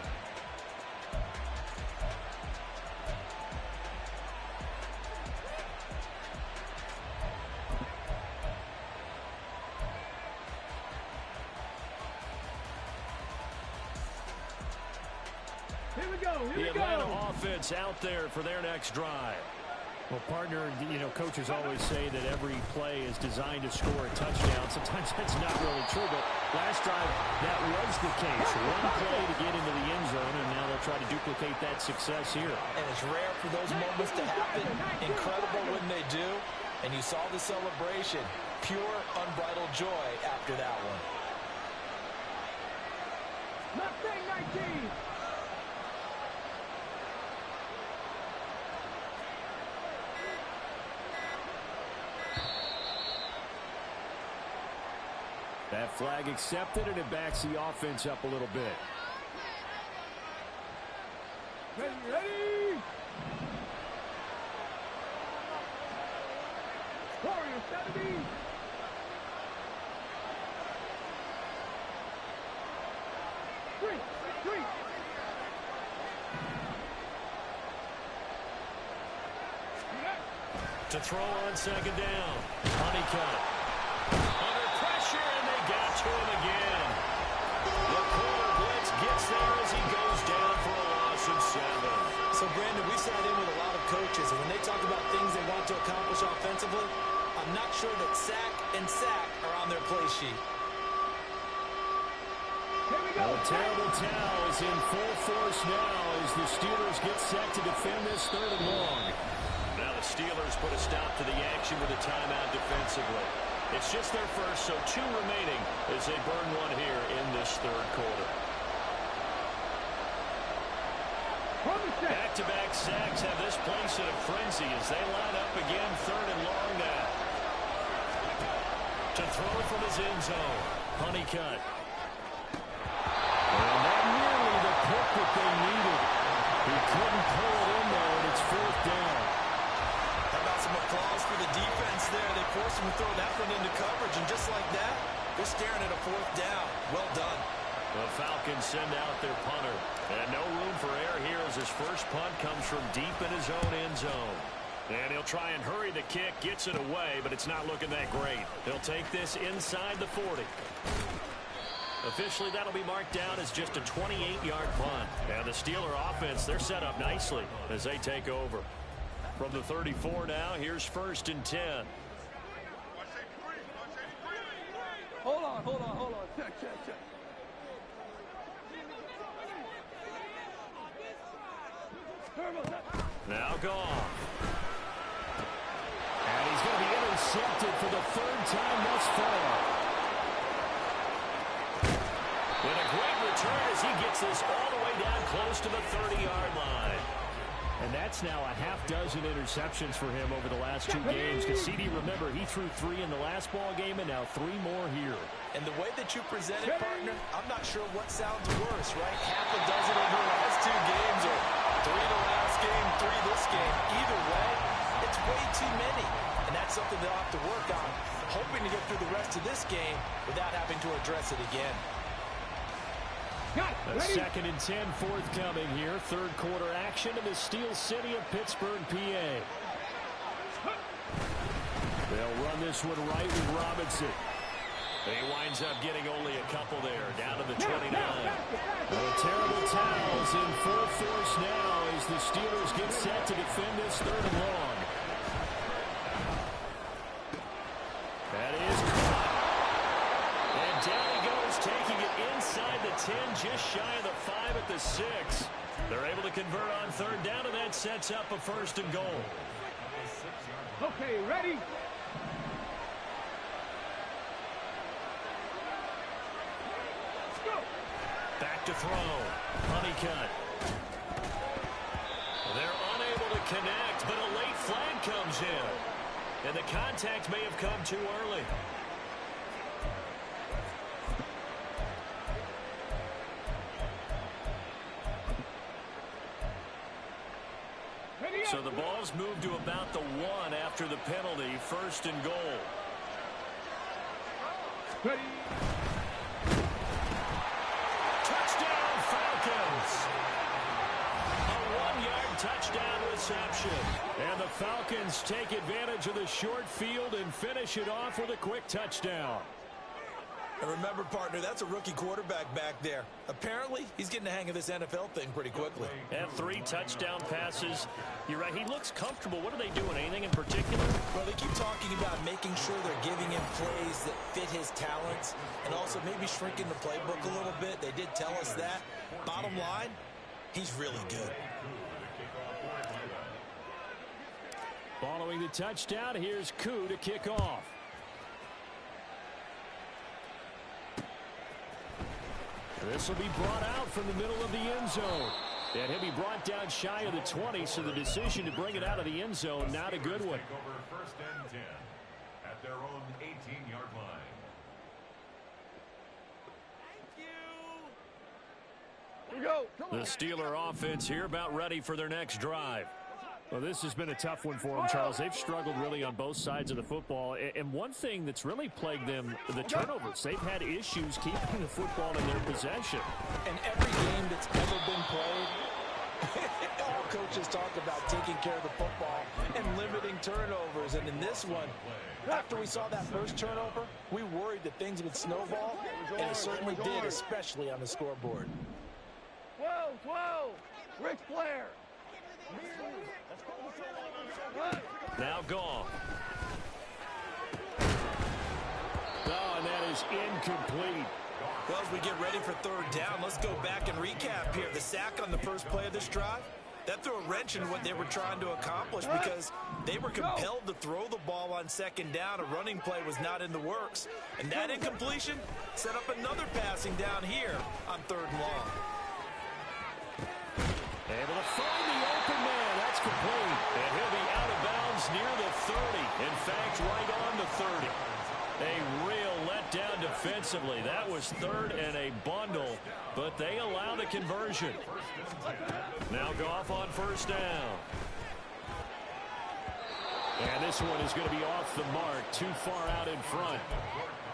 The Atlanta offense out there for their next drive. Well, partner, you know, coaches always say that every play is designed to score a touchdown. Sometimes that's not really true, but last drive, that was the case. One play to get into the end zone, and now they'll try to duplicate that success here. And it's rare for those moments to happen. Incredible when they do. And you saw the celebration. Pure, unbridled joy after that one. Mustang 19. That flag accepted, and it backs the offense up a little bit. Ready! Warrior 70! Three! To throw on 2nd down. Honeycutt. Under pressure, and they got to him again. The corner blitz gets there as he goes down for a loss of 7. So, Brandon, we sat in with a lot of coaches, and when they talk about things they want to accomplish offensively, I'm not sure that sack and sack are on their play sheet. A terrible towel is in full force now as the Steelers get set to defend this 3rd and long. Now the Steelers put a stop to the action with a timeout defensively. It's just their first, so 2 remaining as they burn one here in this 3rd quarter. Back-to-back sacks have this place in a frenzy as they line up again 3rd and long now. To throw from his end zone, Honeycutt. And not nearly the pick that they needed. He couldn't pull it in there, and it's 4th down. How about some applause for the defense there? They forced him to throw that one into coverage, and just like that, they're staring at a 4th down. Well done. The Falcons send out their punter. And no room for error here as his first punt comes from deep in his own end zone. And he'll try and hurry the kick, gets it away, but it's not looking that great. They'll take this inside the 40. Officially, that'll be marked down as just a 28-yard punt. And the Steeler offense, they're set up nicely as they take over. From the 34 now, here's 1st and 10. Hold on. Check. Now gone. And he's going to be intercepted for the 3rd time thus far. And a great return as he gets this all the way down close to the 30-yard line. And that's now a half dozen interceptions for him over the last 2 games. Because CD, remember, he threw 3 in the last ball game and now 3 more here. And the way that you present it, partner, I'm not sure what sounds worse, right? Half a dozen over the last 2 games, or 3 the last game, 3 this game. Either way, it's way too many. And that's something they'll have to work on, hoping to get through the rest of this game without having to address it again. A 2nd and 10 forthcoming here. 3rd quarter action in the Steel City of Pittsburgh, PA. They'll run this one right with Robinson. And he winds up getting only a couple there, down to the 29. The terrible towels in full force now as the Steelers get set to defend this 3rd and long. That is caught. And down he goes, taking it inside the 10, just shy of the 5 at the 6. They're able to convert on 3rd down, and that sets up a 1st and goal. Okay, ready? Back to throw. Honeycutt. They're unable to connect, but a late flag comes in. And the contact may have come too early. So the ball's moved to about the 1 after the penalty. 1st and goal. Ready? Touchdown, Falcons. A 1-yard touchdown reception. And the Falcons take advantage of the short field and finish it off with a quick touchdown. And remember, partner, that's a rookie quarterback back there. Apparently, he's getting the hang of this NFL thing pretty quickly. And 3 touchdown passes. You're right, he looks comfortable. What are they doing? Anything in particular? Well, they keep talking about making sure they're giving him plays that fit his talents and also maybe shrinking the playbook a little bit. They did tell us that. Bottom line, he's really good. Following the touchdown, here's Koo to kick off. This will be brought out from the middle of the end zone. And he'll be brought down shy of the 20, so the decision to bring it out of the end zone, not a good one. 1st and 10 at their own 18-yard line. Here we go. The Steeler offense here about ready for their next drive. Well, this has been a tough one for them, Charles. They've struggled really on both sides of the football. And one thing that's really plagued them, the turnovers. They've had issues keeping the football in their possession. And every game that's ever been played, all coaches talk about taking care of the football and limiting turnovers. And in this one, after we saw that first turnover, we worried that things would snowball, and it certainly did, especially on the scoreboard. 12, Ric Flair. Now gone. Oh, and that is incomplete. Well, as we get ready for 3rd down, let's go back and recap here. The sack on the first play of this drive, that threw a wrench in what they were trying to accomplish because they were compelled to throw the ball on 2nd down. A running play was not in the works. And that incompletion set up another passing down here on 3rd and long. Able to find the open man. That's complete. And he'll be out of bounds near the 30. In fact, right on the 30. A real letdown defensively. That was 3rd and a bundle, but they allow the conversion. Now Goff on 1st down. And this one is going to be off the mark, too far out in front.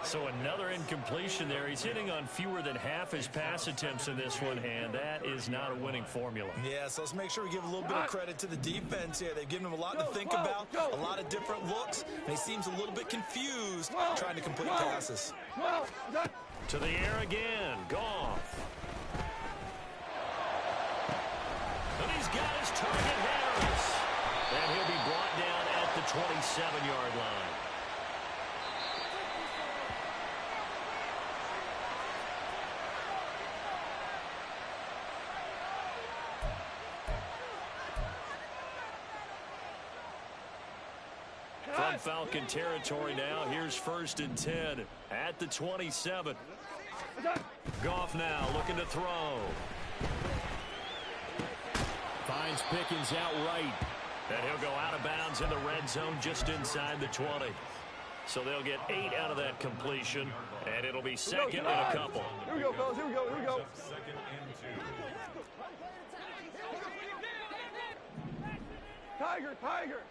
So another incompletion there. He's hitting on fewer than half his pass attempts in this one, and that is not a winning formula. Yeah, so let's make sure we give a little bit of credit to the defense here. They've given him a lot to think about, a lot of different looks, and he seems a little bit confused trying to complete passes. To the air again. Goff. And he's got his target, Harris. And he'll be brought down at the 27-yard line. From Falcon territory now, here's 1st and 10 at the 27. Goff now looking to throw. Finds Pickens outright. And he'll go out of bounds in the red zone just inside the 20. So they'll get 8 out of that completion, and it'll be second and a couple. Here we go, fellas. Here we go. Here we go. Second and 2. Tiger, Tiger.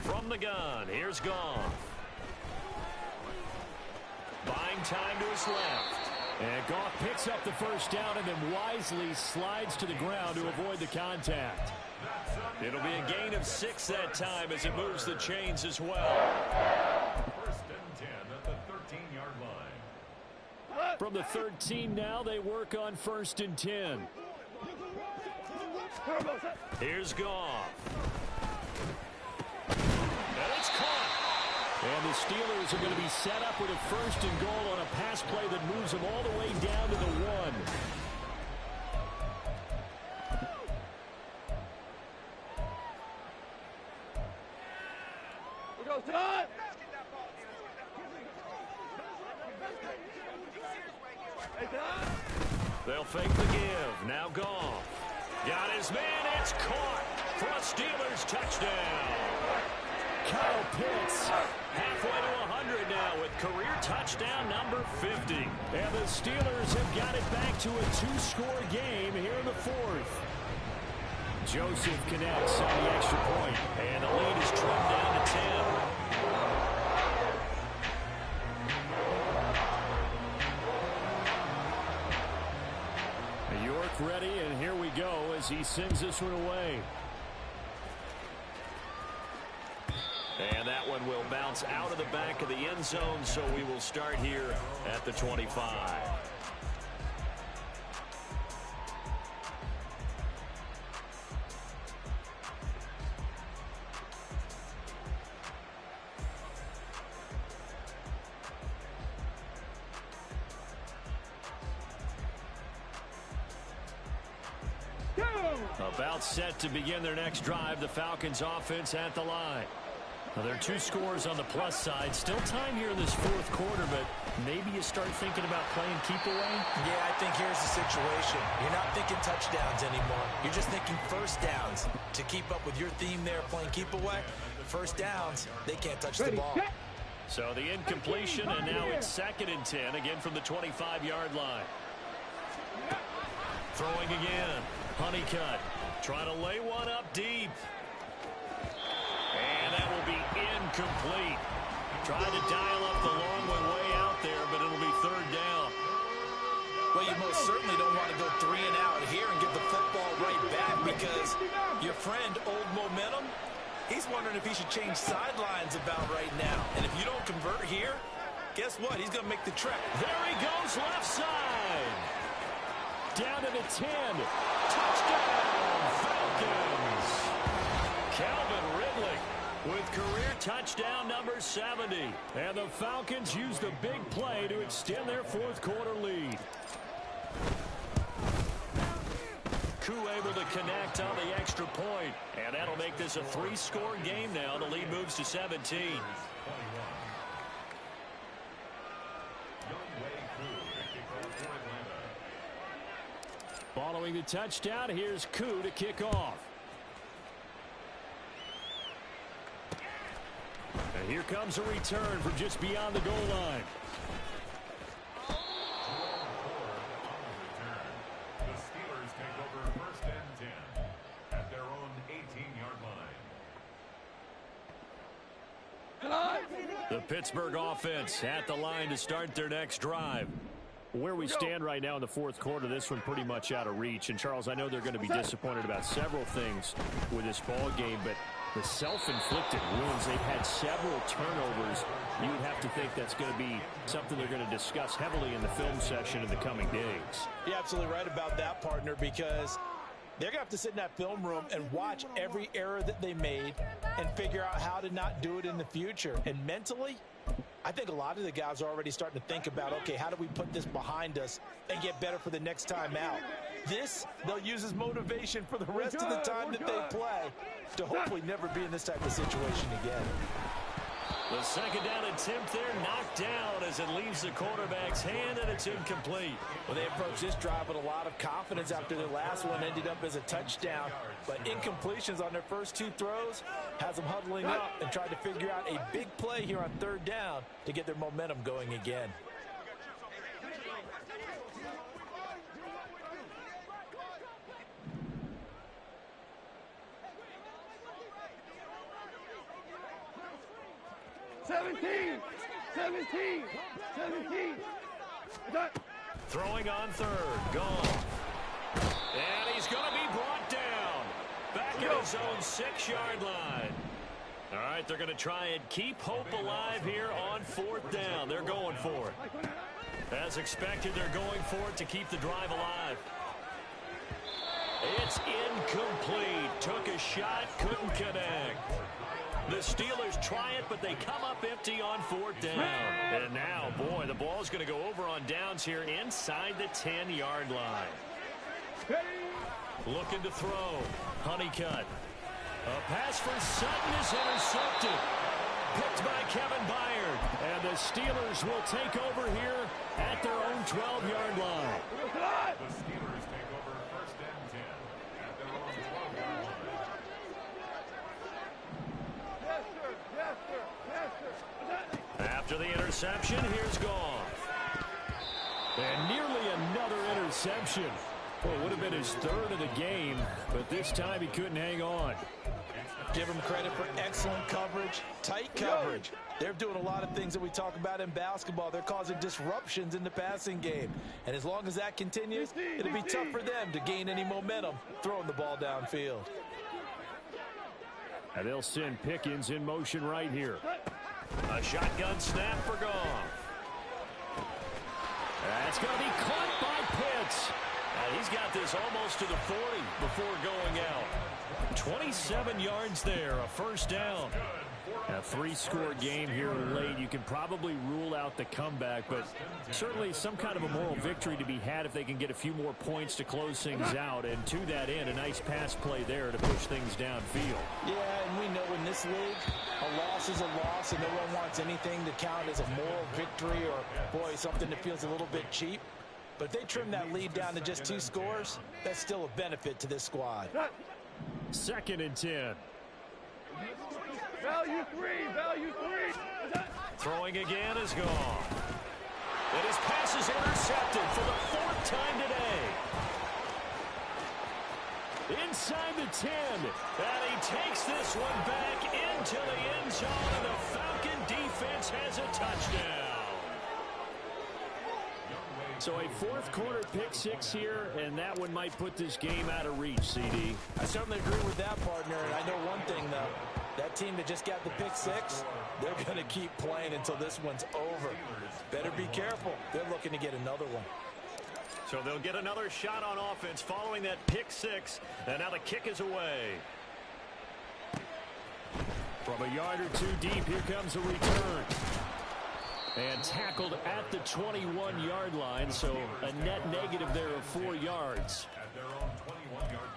From the gun, here's Goff. Buying time to his left. And Goff picks up the first down and then wisely slides to the ground to avoid the contact. It'll be a gain of 6 that time as it moves the chains as well. 1st and 10 at the 13-yard line. From the 13 now, they work on 1st and 10. Here's Goff. And it's caught. And the Steelers are going to be set up with a 1st and goal on a pass play that moves them all the way down to the 1. Here goes time. They'll fake the give. Now Goff. Got his man. It's caught for a Steelers touchdown. Kyle Pitts halfway to 100 now with career touchdown number 50. And the Steelers have got it back to a 2-score game here in the 4th. Joseph connects on the extra point, and the lead is trimmed down to 10. York ready, and here we go as he sends this one away. And that one will bounce out of the back of the end zone, so we will start here at the 25. About set to begin their next drive, the Falcons offense at the line. Now, there are 2 scores on the plus side. Still time here in this 4th quarter, but maybe you start thinking about playing keep away? Yeah, I think here's the situation. You're not thinking touchdowns anymore. You're just thinking 1st downs. To keep up with your theme there, playing keep away, 1st downs, they can't touch the ball. So the incompletion, and now it's 2nd and 10, again from the 25-yard line. Throwing again. Honeycutt trying to lay one up deep. And that will be incomplete. Trying to dial up the long one way out there, but it'll be 3rd down. Well, you most certainly don't want to go 3 and out here and get the football right back, because your friend, Old Momentum, he's wondering if he should change sidelines about right now. And if you don't convert here, guess what? He's going to make the trek. There he goes, left side. Down to the 10. Touchdown, Falcons. Calvin Ridley with career touchdown number 70. And the Falcons use the big play to extend their 4th quarter lead. Koo able to connect on the extra point. And that'll make this a 3-score game now. The lead moves to 17. Following the touchdown, here's Koo to kick off. And here comes a return from just beyond the goal line. The Steelers take over 1st and 10 at their own 18-yard line. The Pittsburgh offense at the line to start their next drive. Where we stand right now in the 4th quarter, this one pretty much out of reach. And, Charles, I know they're going to be disappointed about several things with this ball game, but The self-inflicted wounds, they've had several turnovers. You would have to think that's going to be something they're going to discuss heavily in the film session in the coming days. You're absolutely right about that, partner, because they're going to have to sit in that film room and watch every error that they made and figure out how to not do it in the future. And mentally, I think a lot of the guys are already starting to think about, okay, how do we put this behind us and get better for the next time out? This, they'll use as motivation for the rest of the time that they play to hopefully never be in this type of situation again. The second down attempt there knocked down as it leaves the quarterback's hand, and it's incomplete. Well, they approached this drive with a lot of confidence after their last one ended up as a touchdown. But incompletions on their first two throws has them huddling up and trying to figure out a big play here on third down to get their momentum going again. Throwing on third, gone. And he's going to be brought down. Back at his own 6-yard line. All right, they're going to try and keep hope alive here on fourth down. They're going for it. As expected, they're going for it to keep the drive alive. It's incomplete. Took a shot, couldn't connect. The Steelers try it, but they come up empty on fourth down. And now, boy, the ball's going to go over on downs here inside the 10-yard line. Looking to throw. Honeycutt. A pass for Sutton is intercepted. Picked by Kevin Byard. And the Steelers will take over here at their own 12-yard line. The Steelers take over first and 10 at their own 12-yard line. After the interception, here's Goff. And nearly another interception. Well, it would have been his third of the game, but this time he couldn't hang on. Give him credit for excellent coverage, tight coverage. They're doing a lot of things that we talk about in basketball. They're causing disruptions in the passing game. And as long as that continues, it'll be tough for them to gain any momentum throwing the ball downfield. And they'll send Pickens in motion right here. A shotgun snap for Goff. That's going to be caught by Pitts. He's got this almost to the 40 before going out. 27 yards there, a first down. A 3-score game here late. You can probably rule out the comeback, but certainly some kind of a moral victory to be had if they can get a few more points to close things out. And to that end, a nice pass play there to push things downfield. Yeah, and we know in this league, a loss is a loss, and no one wants anything to count as a moral victory or, boy, something that feels a little bit cheap. But if they trim that lead down to just 2 scores, that's still a benefit to this squad. Second and 10. Value three. Throwing again is gone. And his pass is intercepted for the 4th time today. Inside the 10. And he takes this one back into the end zone, and the Falcon defense has a touchdown. So a 4th quarter pick 6 here, and that one might put this game out of reach, CD. I certainly agree with that, partner. And I know one thing, though. That team that just got the pick 6, they're going to keep playing until this one's over. Better be careful. They're looking to get another one. So they'll get another shot on offense following that pick 6, and now the kick is away. From a yard or 2 deep, here comes a return. And tackled at the 21-yard line, so a net negative there of 4 yards. At their own 21-yard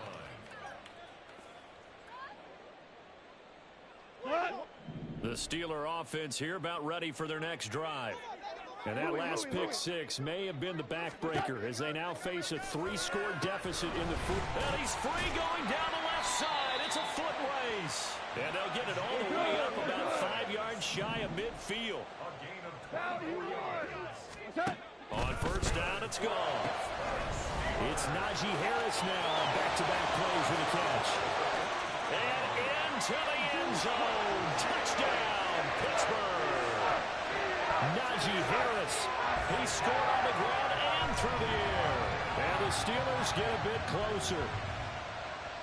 line. The Steeler offense here about ready for their next drive. And that last pick 6 may have been the backbreaker as they now face a 3-score deficit in the foot. And he's free going down the left side. It's a foot race. And they'll get it all the way up about 5 yards shy of midfield. On first down, it's gone. It's Najee Harris now on back-to-back plays with a catch. And into the end zone. Touchdown, Pittsburgh. Najee Harris. He scored on the ground and through the air. And the Steelers get a bit closer.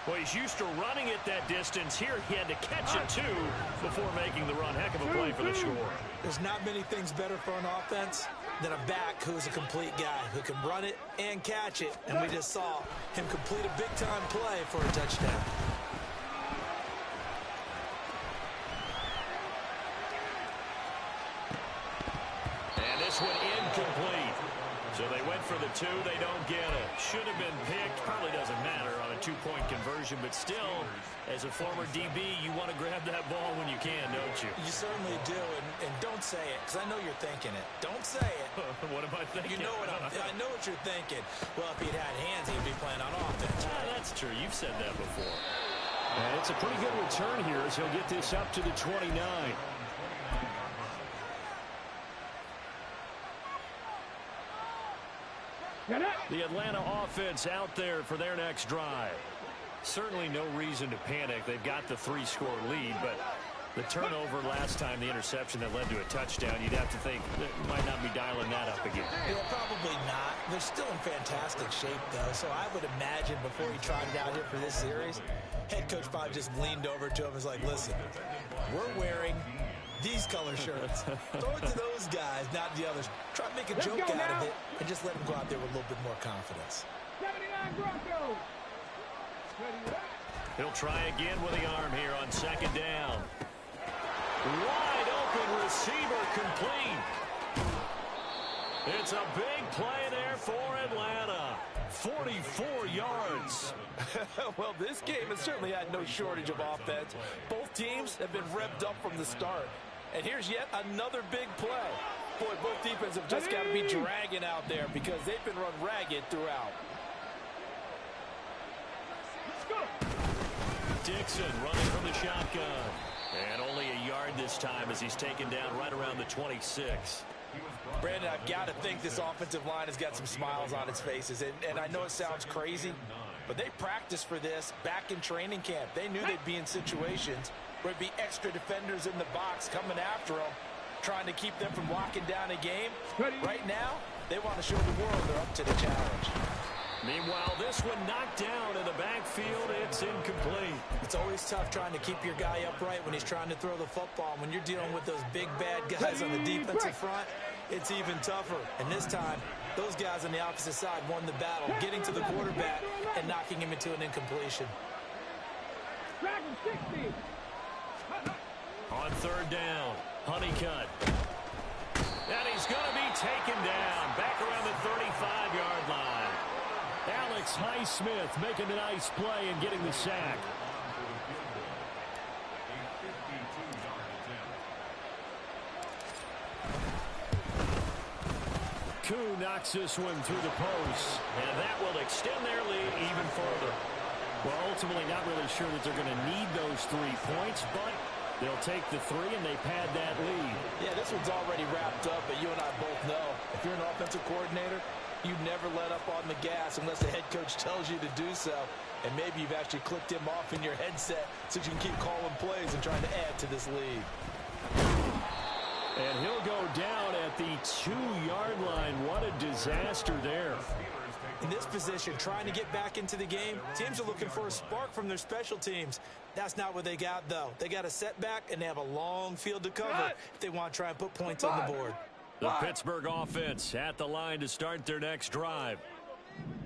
Well, he's used to running it that distance. Here he had to catch it, too, before making the run. Heck of a play for the score. There's not many things better for an offense than a back who's a complete guy who can run it and catch it. And we just saw him complete a big-time play for a touchdown. And this one incomplete. So they went for the 2. They don't get it. Should have been picked. Probably doesn't matter on a 2-point conversion. But still, as a former DB, you want to grab that ball when you can, don't you? You certainly do. And don't say it, because I know you're thinking it. Don't say it. What am I thinking? You know what I know what you're thinking. Well, if he'd had hands, he'd be playing on offense. Yeah, that's true. You've said that before. And it's a pretty good return here as he'll get this up to the 29. The Atlanta offense out there for their next drive. Certainly no reason to panic. They've got the 3-score lead, but the turnover last time, the interception that led to a touchdown, you'd have to think that might not be dialing that up again. Yeah, probably not. They're still in fantastic shape, though, so I would imagine before he trotted out here for this series, head coach probably just leaned over to him and was like, listen, we're wearing these color shirts. Throw it to those guys, not the others. Try to make a joke out of it and just let them go out there with a little bit more confidence. 79 Broncos. He'll try again with the arm here on 2nd down. Wide open receiver complete. It's a big play there for Atlanta. 44 yards. Well, this game has certainly had no shortage of offense. Both teams have been revved up from the start. And here's yet another big play. Boy, both defenses have just got to be dragging out there because they've been run ragged throughout. Let's go. Dixon running from the shotgun. And only a yard this time as he's taken down right around the 26. Brandon, I've got to think this offensive line has got some smiles on its faces. And I know it sounds crazy, but they practiced for this back in training camp. They knew they'd be in situations where it'd be extra defenders in the box coming after them, trying to keep them from locking down a game. Right now, they want to show the world they're up to the challenge. Meanwhile, this one knocked down in the backfield. It's incomplete. It's always tough trying to keep your guy upright when he's trying to throw the football. When you're dealing with those big, bad guys on the defensive front, it's even tougher. And this time, those guys on the opposite side won the battle, getting to the quarterback and knocking him into an incompletion. On 3rd down, Honeycutt. And he's going to be taken down back around the 35-yard line. Alex Highsmith making a nice play and getting the sack. Koo knocks this one through the post, and that will extend their lead even further. Well, ultimately not really sure that they're going to need those 3 points, but they'll take the 3 and they pad that lead. Yeah, this one's already wrapped up, but you and I both know if you're an offensive coordinator, you never let up on the gas unless the head coach tells you to do so. And maybe you've actually clicked him off in your headset so you can keep calling plays and trying to add to this lead. And he'll go down at the 2-yard line. What a disaster there. In this position, trying to get back into the game, teams are looking for a spark from their special teams. That's not what they got, though. They got a setback, and they have a long field to cover if they want to try and put points on the board. The Pittsburgh offense at the line to start their next drive.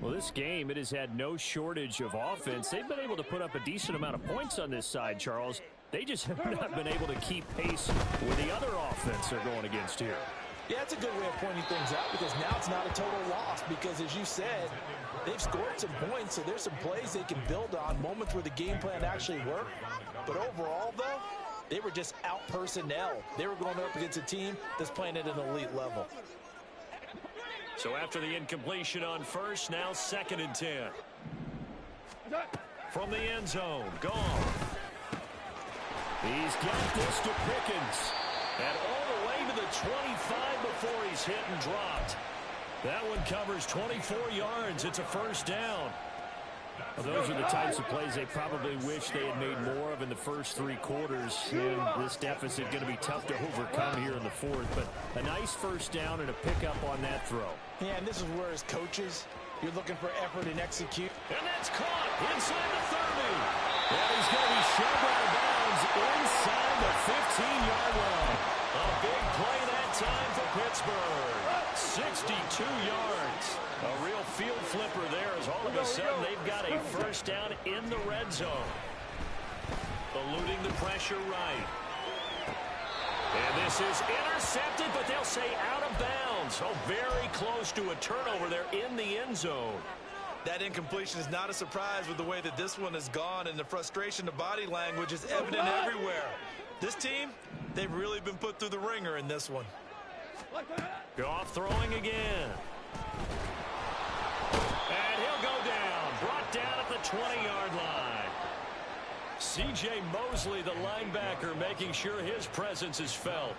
Well, this game, it has had no shortage of offense. They've been able to put up a decent amount of points on this side, Charles. They just have not been able to keep pace with the other offense they're going against here. Yeah, it's a good way of pointing things out because now it's not a total loss because, as you said, they've scored some points, so there's some plays they can build on, moments where the game plan actually worked. But overall, though, they were just out-personnel. They were going up against a team that's playing at an elite level. So after the incompletion on first, now 2nd and 10. From the end zone, gone. He's got this to Pickens. And all the way to the 25 before he's hit and dropped. That one covers 24 yards. It's a first down. Well, those are the types of plays they probably wish they had made more of in the first 3 quarters. And this deficit going to be tough to overcome here in the 4th. But a nice first down and a pickup on that throw. Yeah, and this is where, as coaches, You're looking for effort and execute. And that's caught inside the 30. And he's going to be shoved out of bounds inside the 15-yard line. A big play that time for Pittsburgh. 62 yards. A real field flipper there as all of a sudden they've got a first down in the red zone. Eluding the pressure right. And this is intercepted, but they'll say out of bounds. So very close to a turnover there in the end zone. That incompletion is not a surprise with the way that this one has gone, and the frustration, the body language is evident everywhere. This team, they've really been put through the ringer in this one. Goff throwing again. And he'll go down. Brought down at the 20-yard line. C.J. Mosley, the linebacker, making sure his presence is felt.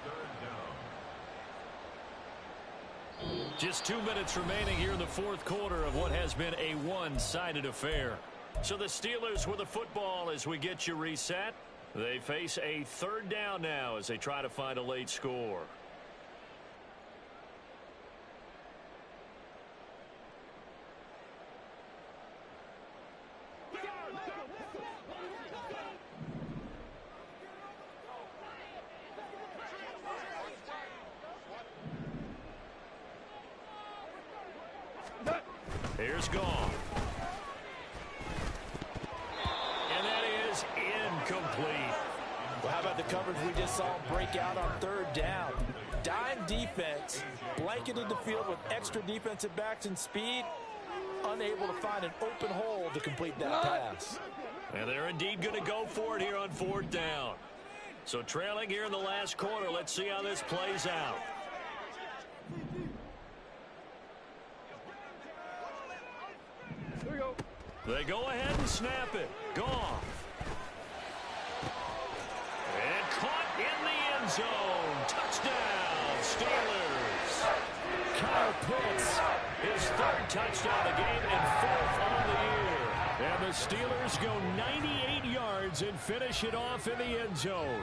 Just 2 minutes remaining here in the fourth quarter of what has been a one-sided affair. So the Steelers with the football as we get you reset. They face a third down now as they try to find a late score. Here's Goff. And that is incomplete. Well, how about the coverage we just saw break out on third down? Dime defense, blanketed the field with extra defensive backs and speed, unable to find an open hole to complete that pass. And they're indeed going to go for it here on fourth down. So trailing here in the last quarter, let's see how this plays out. They go ahead and snap it. Goff. And caught in the end zone. Touchdown, Steelers. Kyle Pitts, his third touchdown of the game and fourth on the year. And the Steelers go 98 yards and finish it off in the end zone.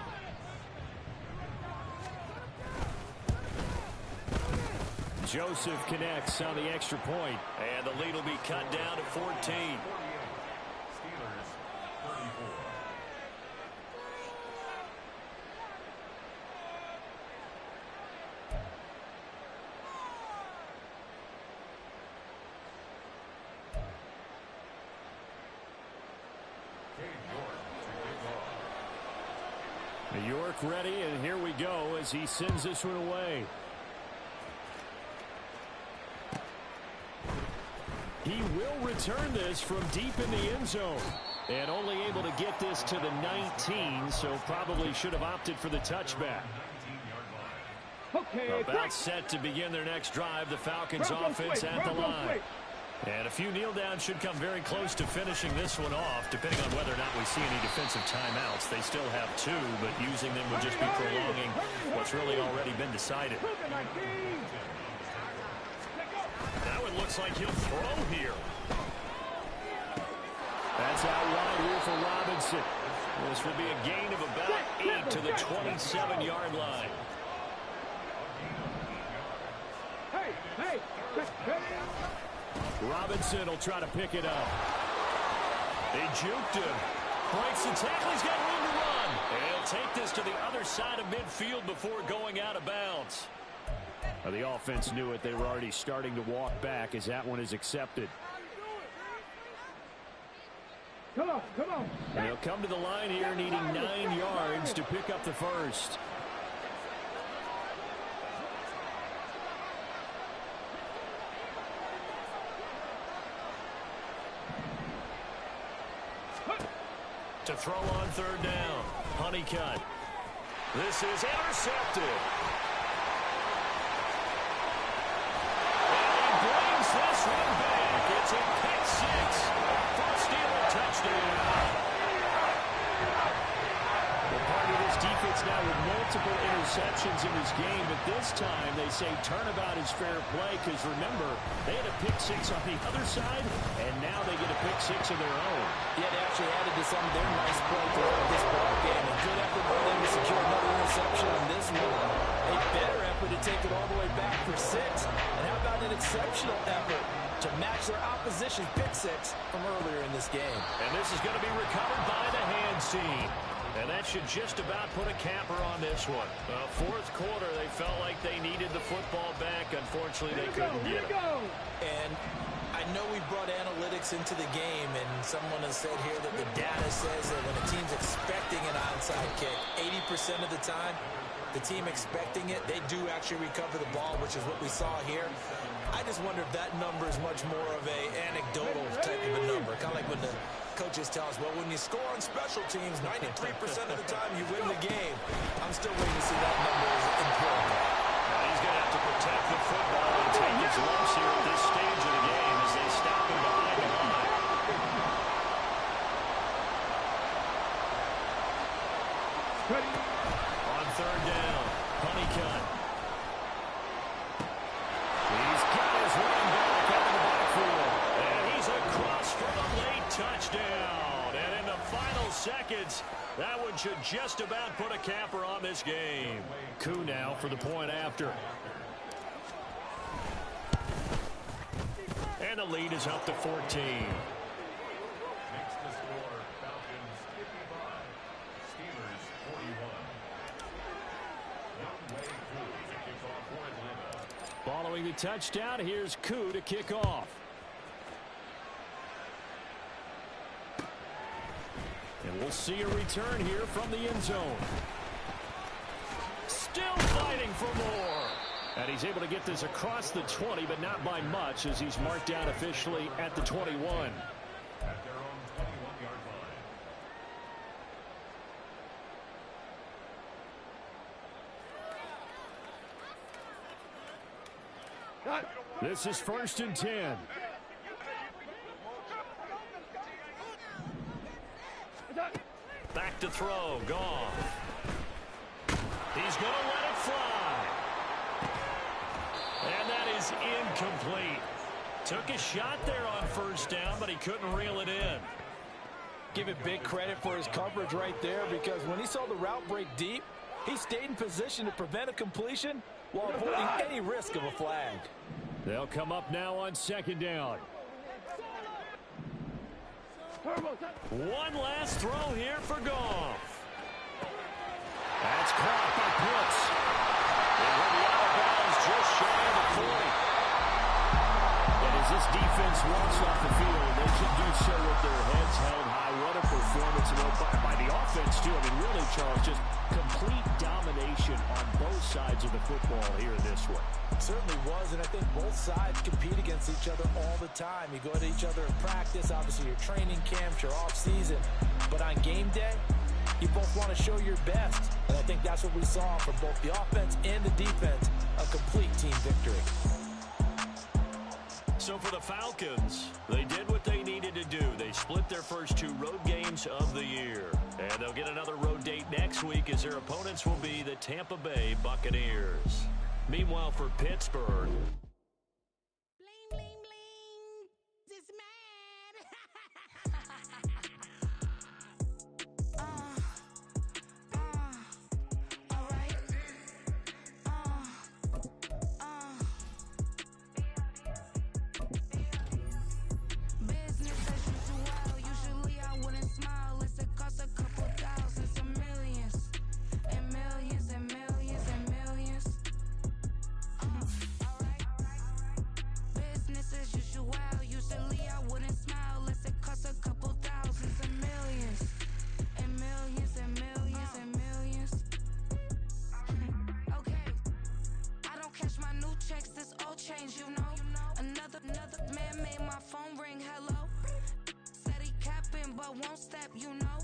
Joseph connects on the extra point, and the lead will be cut down to 14. Steelers 34. York ready, and here we go as he sends this one away. He will return this from deep in the end zone. And only able to get this to the 19, so probably should have opted for the touchback. About set to begin their next drive, the Falcons offense at the line. And a few kneel downs should come very close to finishing this one off, depending on whether or not we see any defensive timeouts. They still have two, but using them would just be prolonging what's really already been decided. That one looks like he'll throw here. That's out wide here for Robinson. This will be a gain of about 8 to the 27-yard line. Robinson will try to pick it up. They juked him. Breaks the tackle. He's got room to run. And he'll take this to the other side of midfield before going out of bounds. Now, the offense knew it. They were already starting to walk back as that one is accepted. Come on, come on. And they'll come to the line here needing 9 yards to pick up the first. To throw on third down. Honeycutt. This is intercepted. And he brings this one back. It's a pick six for a Steeler touchdown. Well, part of this defense now with multiple interceptions in this game, but this time they say turnabout is fair play because remember, they had a pick six on the other side, and now they get a pick six of their own. Yeah, they actually added to some of their nice play throughout this ball game. A good effort by them to secure another interception on this one. A better effort to take it all the way back for 6. And how about an exceptional effort to match their opposition's pick six from earlier in this game. And this is going to be recovered by the hands team. And that should just about put a capper on this one. Fourth quarter, they felt like they needed the football back. Unfortunately, they couldn't get it. And I know we brought analytics into the game, and someone has said here that the data says that when a team's expecting an onside kick, 80% of the time, the team expecting it, they do actually recover the ball, which is what we saw here. I just wonder if that number is much more of a anecdotal type of a number, kind of like when the coaches tell us, well, when you score on special teams, 93% of the time you win the game. I'm still waiting to see that number is empirical. He's going to have to protect the football and take his lumps here at this stage of the game as they stop him behind the line. On third down, Honeycutt. He's got his running back out of the backfield. And he's across for a late touchdown. And in the final seconds, that one should just about put a capper on this game. Koo now for the point after. And the lead is up to 14. Makes the score Falcons 55, Steelers 41. Young Wei Koo to kick off for Atlanta. Following the touchdown, here's Koo to kick off. And we'll see a return here from the end zone. Still fighting for more. And he's able to get this across the 20, but not by much, as he's marked down officially at the 21. At their own 21-yard line. This is 1st and 10. Back to throw. Gone. He's going to let it fly. And that is incomplete. Took a shot there on first down, but he couldn't reel it in. Give it big credit for his coverage right there, because when he saw the route break deep, he stayed in position to prevent a completion while avoiding any risk of a flag. They'll come up now on 2nd down. One last throw here for Goff. That's caught by Pitts. They will be out of bounds just shy of the 40. And as this defense walks off the field, they should do so with their heads held high. What a performance by the offense, too. I mean, really, Charles, just complete domination on both sides of the football here in this one. Certainly was, and I think both sides compete against each other all the time. You go at each other in practice, obviously your training camps, your off-season. But on game day, you both want to show your best. And I think that's what we saw from both the offense and the defense, a complete team victory. So for the Falcons, they did what they needed to do. They split their first 2 road games of the year. And they'll get another road date next week as their opponents will be the Tampa Bay Buccaneers. Meanwhile, for Pittsburgh, Bling, bling, bling. This man. All right. Business as usual. Usually I wouldn't smile. It's a cost a couple thousands and millions. And millions and millions and millions. Business as usual. Usually I wouldn't smile. Unless it costs a couple thousands and millions. And millions and millions and millions. Okay. I don't catch my new checks. This old change, you know. Another man made my phone ring. Hello. Said he capping but won't step, you know.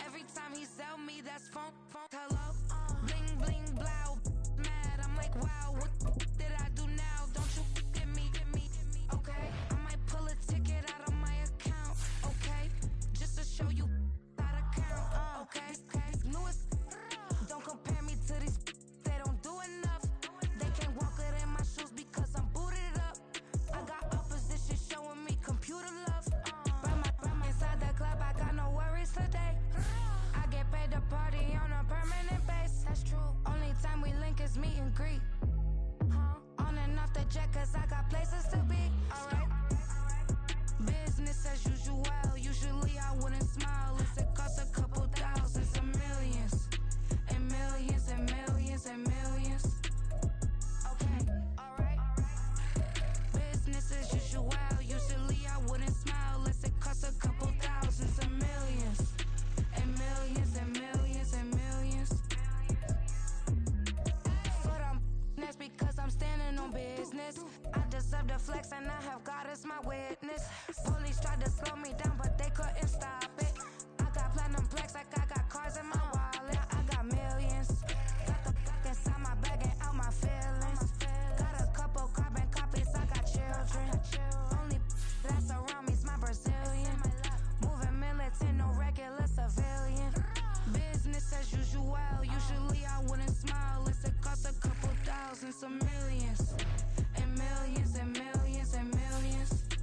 Every time he sell me, that's phone.